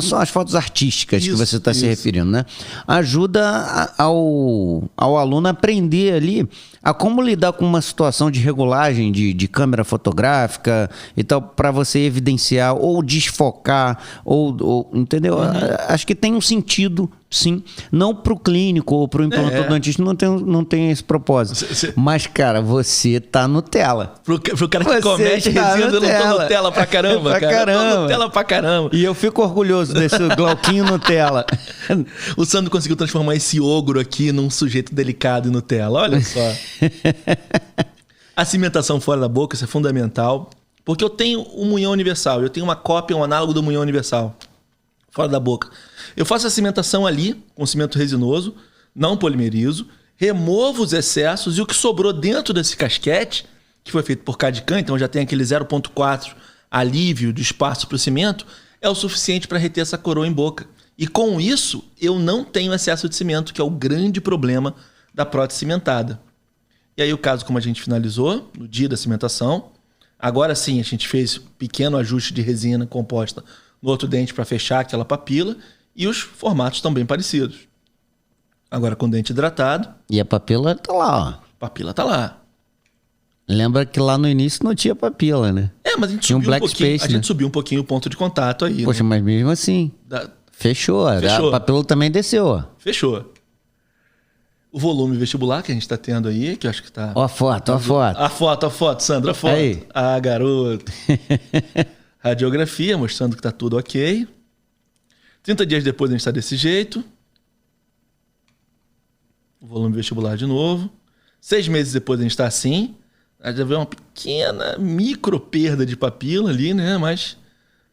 são as fotos artísticas que você está se referindo, né? Ajuda ao aluno a aprender ali a como lidar com uma situação de regulagem de câmera fotográfica e tal, para você evidenciar ou desfocar, ou entendeu? Acho que tem um sentido, sim. Não para o clínico ou para o implantodontista, não tem esse propósito. Mas, cara, você tá Nutella. Pro cara que comete resina, eu não tô Nutella pra caramba, cara. Eu tô Nutella pra caramba. E eu fico orgulhoso desse Glauquinho Nutella. O Sandro conseguiu transformar esse ogro aqui num sujeito delicado e Nutella. Olha só. A cimentação fora da boca, isso é fundamental. Porque eu tenho um munhão universal. Eu tenho uma cópia, um análogo do munhão universal. Fora da boca. Eu faço a cimentação ali, com cimento resinoso, não polimerizo, removo os excessos e o que sobrou dentro desse casquete, que foi feito por Cad-Cam, então já tem aquele 0,4 alívio de espaço para o cimento, é o suficiente para reter essa coroa em boca. E com isso, eu não tenho excesso de cimento, que é o grande problema da prótese cimentada. E aí o caso, como a gente finalizou, no dia da cimentação, agora sim a gente fez pequeno ajuste de resina composta no outro dente para fechar aquela papila, e os formatos estão bem parecidos. Agora com dente hidratado. E a papila tá lá, ó. A papila tá lá. Lembra que lá no início não tinha papila, né? Mas a gente tinha subiu Black um pouquinho. Space, A gente subiu um pouquinho o ponto de contato aí. Poxa, né? mas mesmo assim, fechou. A papila também desceu, ó. Fechou. O volume vestibular que a gente tá tendo aí, que eu acho que tá... Ó a foto. A foto, Sandra, a foto. Aí. Ah, garoto. Radiografia, mostrando que tá tudo ok. 30 dias depois a gente tá desse jeito. O volume vestibular de novo. 6 meses depois a gente tá assim. A gente já vê uma pequena micro perda de papila ali, né? Mas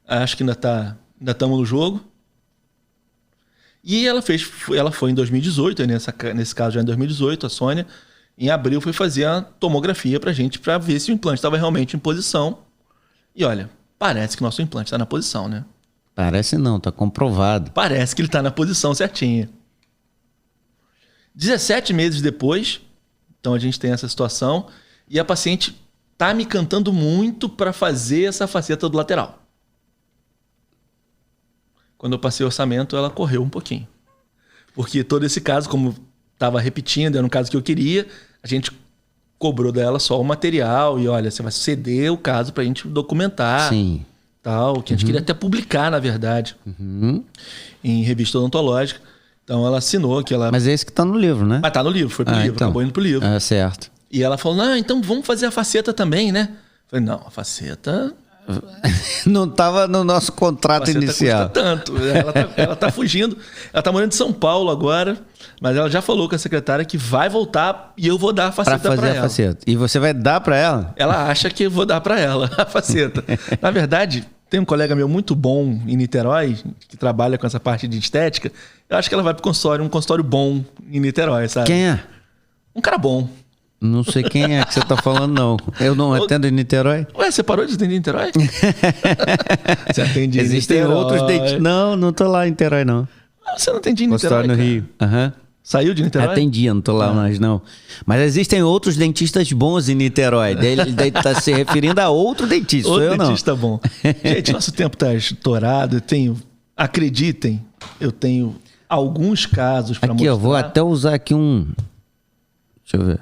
acho que ainda estamos no jogo. E ela foi em 2018, nesse caso já em 2018, a Sônia, em abril foi fazer a tomografia pra gente pra ver se o implante estava realmente em posição. E olha, parece que nosso implante está na posição, né? Parece não, tá comprovado. Parece que ele está na posição certinha. 17 meses depois, então a gente tem essa situação, e a paciente tá me cantando muito para fazer essa faceta do lateral. Quando eu passei o orçamento, ela correu um pouquinho. Porque todo esse caso, como estava repetindo, era um caso que eu queria, a gente cobrou dela só o material e olha, você vai ceder o caso pra gente documentar. Sim. Tal, que a gente queria até publicar, na verdade, em revista odontológica. Então ela assinou que ela... Mas é esse que tá no livro, né? Mas tá no livro, foi pro livro, então. acabou indo pro livro. É, certo. E ela falou, não, então vamos fazer a faceta também, né? Eu falei, não, a faceta... Não estava no nosso contrato inicial. Custa tanto. Ela tá fugindo. Ela tá morando em São Paulo agora, mas ela já falou com a secretária que vai voltar e eu vou dar a faceta para ela. Pra fazer a faceta. E você vai dar para ela? Ela acha que eu vou dar para ela a faceta. Na verdade, tem um colega meu muito bom em Niterói, que trabalha com essa parte de estética. Eu acho que ela vai pro consultório, um consultório bom em Niterói, sabe? Quem é? Um cara bom. Não sei quem é que você tá falando, não. Eu não atendo em Niterói. Ué, você parou de atender em Niterói? Você atende em Existem Niterói. outros dentistas. Não tô lá em Niterói, não. Você não atende em Niterói, no Rio. Saiu de Niterói? Atendia, não tô lá mais, não. Mas existem outros dentistas bons em Niterói. Ele tá se referindo a outro dentista, Outro eu não. dentista bom. Gente, nosso tempo tá estourado. Acreditem, eu tenho alguns casos para mostrar. Aqui, eu vou até usar aqui um... Deixa eu ver.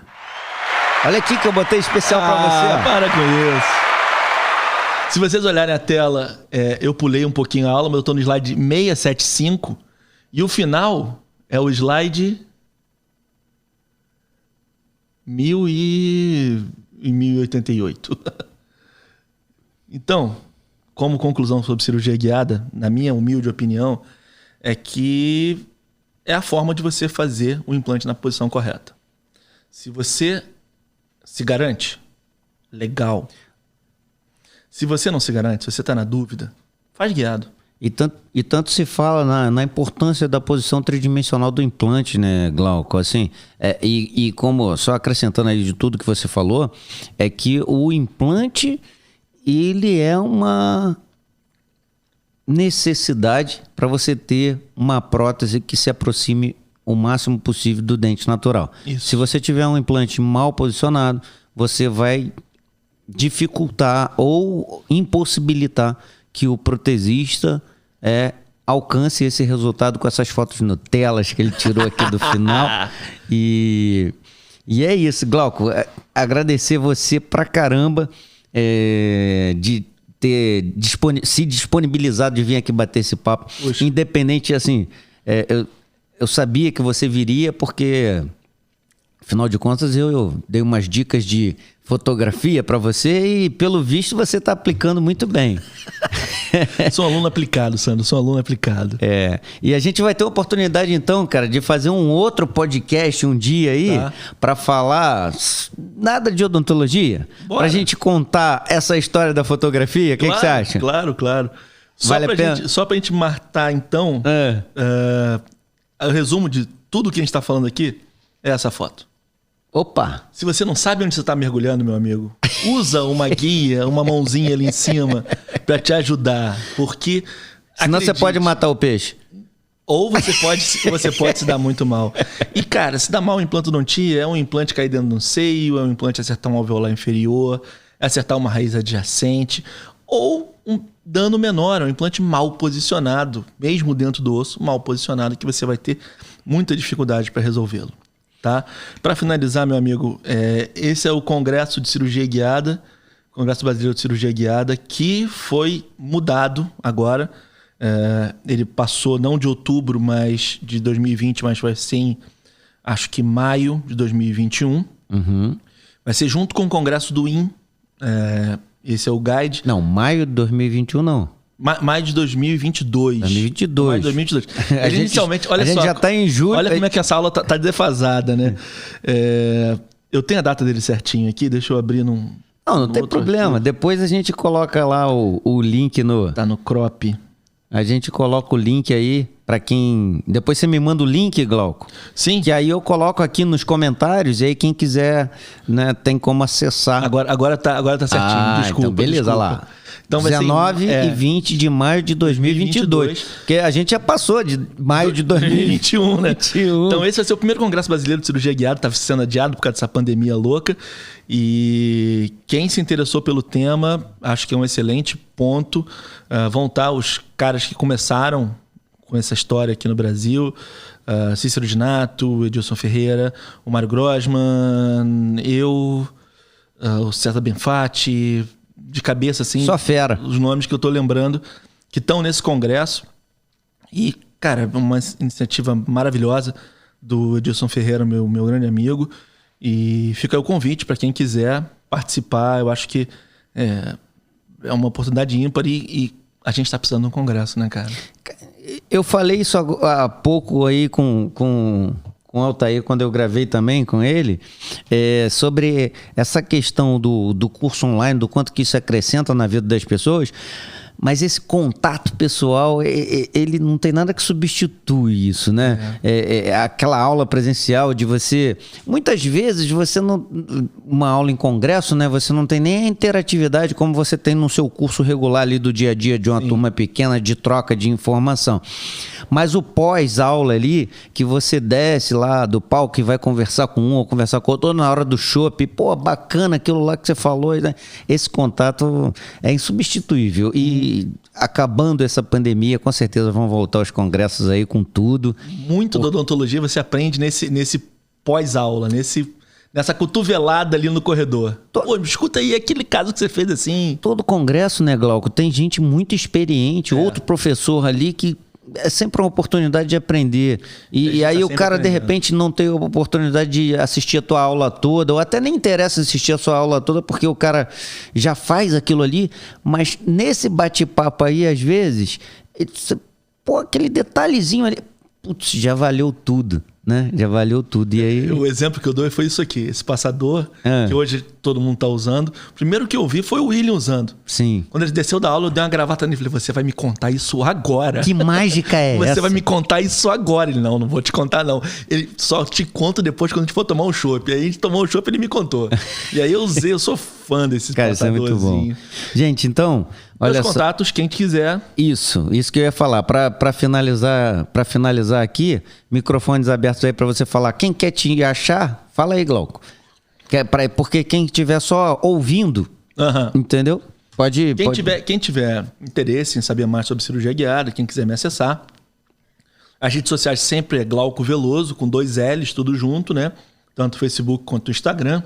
Olha aqui que eu botei especial pra você. Ó. Para com isso. Se vocês olharem a tela, eu pulei um pouquinho a aula, mas eu tô no slide 675. E o final é o slide 1088. Então, como conclusão sobre cirurgia guiada, na minha humilde opinião, é que é a forma de você fazer o implante na posição correta. Se você se garante, legal. Se você não se garante, se você está na dúvida, faz guiado. E tanto se fala na importância da posição tridimensional do implante, né, Glauco? Assim, e como, só acrescentando aí de tudo que você falou, é que o implante, ele é uma necessidade para você ter uma prótese que se aproxime o máximo possível do dente natural. Isso. Se você tiver um implante mal posicionado, você vai dificultar ou impossibilitar que o protesista alcance esse resultado com essas fotos Nutellas que ele tirou aqui do final. E é isso, Glauco. Agradecer você pra caramba de ter se disponibilizado de vir aqui bater esse papo. Poxa. Independente, assim, eu sabia que você viria porque, afinal de contas, eu dei umas dicas de fotografia para você e, pelo visto, você está aplicando muito bem. Sou aluno aplicado, Sandro. Sou aluno aplicado. E a gente vai ter a oportunidade, então, cara, de fazer um outro podcast um dia aí para falar nada de odontologia. Para a gente contar essa história da fotografia. O que você acha? Claro. Vale a pena? Só para a gente matar, então... O resumo de tudo que a gente está falando aqui é essa foto. Opa! Se você não sabe onde você está mergulhando, meu amigo, usa uma guia, uma mãozinha ali em cima para te ajudar. Porque, senão você pode matar o peixe. Ou você pode se dar muito mal. E, cara, se dá mal o implantodontia, é um implante cair dentro de um seio, é um implante acertar um alveolar inferior, acertar uma raiz adjacente, ou um dano menor, é um implante mal posicionado, mesmo dentro do osso, mal posicionado, que você vai ter muita dificuldade para resolvê-lo. Tá? Para finalizar, meu amigo, esse é o Congresso de Cirurgia Guiada, Congresso Brasileiro de Cirurgia Guiada, que foi mudado agora. Ele passou não de outubro de 2020, mas vai ser acho que maio de 2021. Vai ser junto com o Congresso do IN. Esse é o guide. Não, maio de 2021 não. Maio de 2022. 2022. Maio de 2022. Inicialmente, olha só. A gente já está em julho. Olha como é que essa aula tá defasada, né? Eu tenho a data dele certinho aqui, deixa eu abrir num... Não tem problema. Arquivo. Depois a gente coloca lá o link no... Tá no crop. A gente coloca o link aí para quem... Depois você me manda o link, Glauco. Sim. Que aí eu coloco aqui nos comentários e aí quem quiser, né, tem como acessar. Agora tá certinho, desculpa. Então beleza, desculpa. Lá. Então, 19 e 20 de maio de 2022. Porque a gente já passou de maio de 2021, né? Então esse vai ser o primeiro Congresso Brasileiro de Cirurgia Guiada, estava sendo adiado por causa dessa pandemia louca. E quem se interessou pelo tema, acho que é um excelente ponto. Vão estar os caras que começaram com essa história aqui no Brasil. Cícero Dinato, Edilson Ferreira, o Mário Grossman, eu, o César Benfatti... De cabeça, assim... Só fera. Os nomes que eu tô lembrando que estão nesse congresso. E, cara, uma iniciativa maravilhosa do Edilson Ferreira, meu grande amigo. E fica aí o convite para quem quiser participar. Eu acho que é uma oportunidade ímpar e a gente tá precisando de um congresso, né, cara? Eu falei isso há pouco aí com o Altair, quando eu gravei também com ele, sobre essa questão do curso online, do quanto que isso acrescenta na vida das pessoas, mas esse contato pessoal, ele não tem nada que substitui isso, né? Aquela aula presencial de você... Muitas vezes, você não... Uma aula em congresso, né? Você não tem nem a interatividade como você tem no seu curso regular ali do dia a dia de uma turma pequena de troca de informação. Mas o pós-aula ali, que você desce lá do palco e vai conversar com um ou conversar com outro, ou na hora do chopp, pô, bacana aquilo lá que você falou, né? Esse contato é insubstituível. E acabando essa pandemia, com certeza vão voltar os congressos aí com tudo. Muito da odontologia você aprende nesse pós-aula, nessa cotovelada ali no corredor. Pô, escuta aí aquele caso que você fez assim. Todo congresso, né, Glauco, tem gente muito experiente, outro professor ali que é sempre uma oportunidade de aprender. E aí o cara, de repente, não tem a oportunidade de assistir a tua aula toda, ou até nem interessa assistir a sua aula toda, porque o cara já faz aquilo ali, mas nesse bate-papo aí, às vezes, aquele detalhezinho ali, putz, já valeu tudo. Né? Já valeu tudo. E aí... O exemplo que eu dou foi isso aqui. Esse passador, que hoje todo mundo está usando. O primeiro que eu vi foi o William usando. Sim. Quando ele desceu da aula, eu dei uma gravata nele. Falei, você vai me contar isso agora. Que mágica é essa? Você vai me contar isso agora. Ele, não vou te contar não. Ele, só te conto depois quando a gente for tomar um chopp. Aí a gente tomou um chopp e ele me contou. E aí eu usei, eu sou fã desses passadorzinhos. Isso é muito bom. Gente, então... Olha os contatos, quem quiser. Isso que eu ia falar. Para finalizar aqui, microfones abertos aí para você falar. Quem quer te achar, fala aí, Glauco. Porque quem estiver só ouvindo, entendeu? Pode. Quem tiver interesse em saber mais sobre cirurgia guiada, quem quiser me acessar. As redes sociais sempre é Glauco Veloso, com 2 L's, tudo junto, né? Tanto o Facebook quanto o Instagram.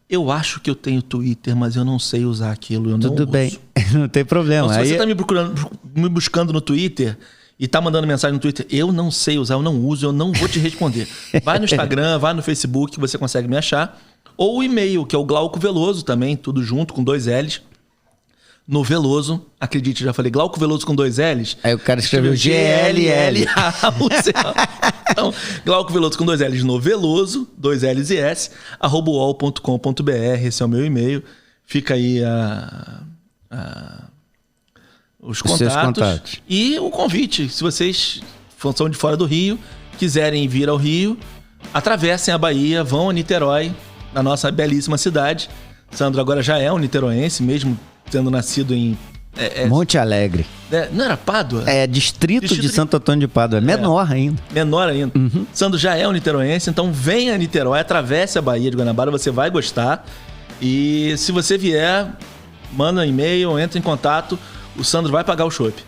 Eu acho que eu tenho Twitter, mas eu não sei usar aquilo. Tudo bem, não tem problema. Então, se você está me buscando no Twitter e tá mandando mensagem no Twitter, eu não sei usar, eu não uso, eu não vou te responder. Vai no Instagram, vai no Facebook, que você consegue me achar. Ou o e-mail, que é o Glauco Veloso também, tudo junto, com 2 L's. No Veloso, acredite, já falei, Glauco Veloso com 2 L's. Aí o cara escreveu GLL. Então, Glauco Veloso com 2 L's no Veloso, 2 L's e S, @uol.com.br, esse é o meu e-mail. Fica aí os contatos. E o convite, se vocês são de fora do Rio, quiserem vir ao Rio, atravessem a Bahia, vão a Niterói, na nossa belíssima cidade. Sandro agora já é um niteroense, mesmo tendo nascido em... Monte Alegre. Não era Pádua? Distrito de Santo Antônio de Pádua. É menor ainda. Menor ainda. Sandro já é um niteroense, então venha a Niterói, atravesse a Baía de Guanabara, você vai gostar. E se você vier, manda um e-mail, entra em contato, o Sandro vai pagar o chopp.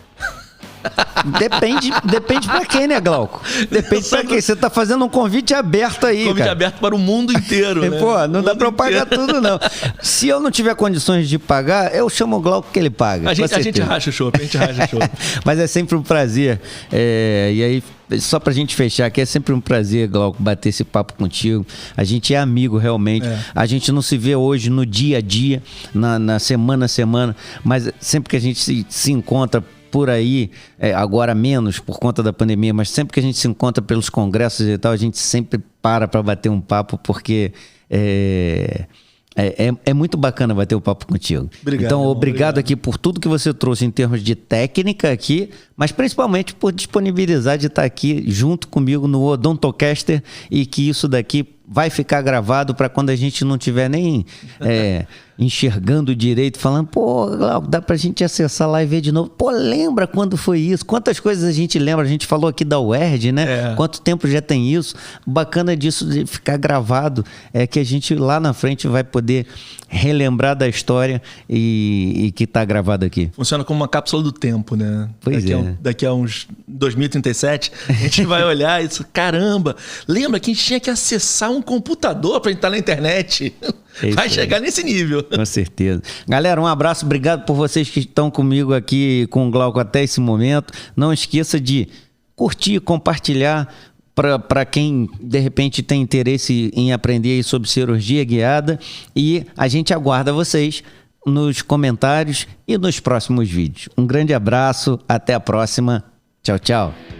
Depende pra quem, né, Glauco? Depende pra quem. Você tá fazendo um convite aberto aí, convite cara. aberto para o mundo inteiro, né? Pô, não dá pra eu pagar tudo, não. Se eu não tiver condições de pagar, eu chamo o Glauco que ele paga. A gente racha o show, Mas é sempre um prazer. E aí, só pra gente fechar aqui, é sempre um prazer, Glauco, bater esse papo contigo. A gente é amigo, realmente. A gente não se vê hoje no dia a dia, na semana a semana, mas sempre que a gente se encontra por aí, agora menos por conta da pandemia, mas sempre que a gente se encontra pelos congressos e tal, a gente sempre para bater um papo, porque é muito bacana bater o papo contigo. Obrigado, então, irmão, obrigado aqui por tudo que você trouxe em termos de técnica aqui, mas principalmente por disponibilizar de estar aqui junto comigo no Odontocaster, e que isso daqui vai ficar gravado para quando a gente não tiver nem enxergando direito, falando, pô, Glauco, dá pra gente acessar lá e ver de novo. Pô, lembra quando foi isso? Quantas coisas a gente lembra? A gente falou aqui da UERJ, né? Quanto tempo já tem isso? O bacana disso de ficar gravado é que a gente lá na frente vai poder relembrar da história e que tá gravado aqui. Funciona como uma cápsula do tempo, né? Pois daqui a uns 2037, a gente vai olhar isso, caramba, lembra que a gente tinha que acessar um computador pra gente estar na internet? Vai chegar nesse nível. Com certeza. Galera, um abraço, obrigado por vocês que estão comigo aqui com o Glauco até esse momento. Não esqueça de curtir, compartilhar para quem de repente tem interesse em aprender aí sobre cirurgia guiada, e a gente aguarda vocês nos comentários e nos próximos vídeos. Um grande abraço, até a próxima. Tchau, tchau.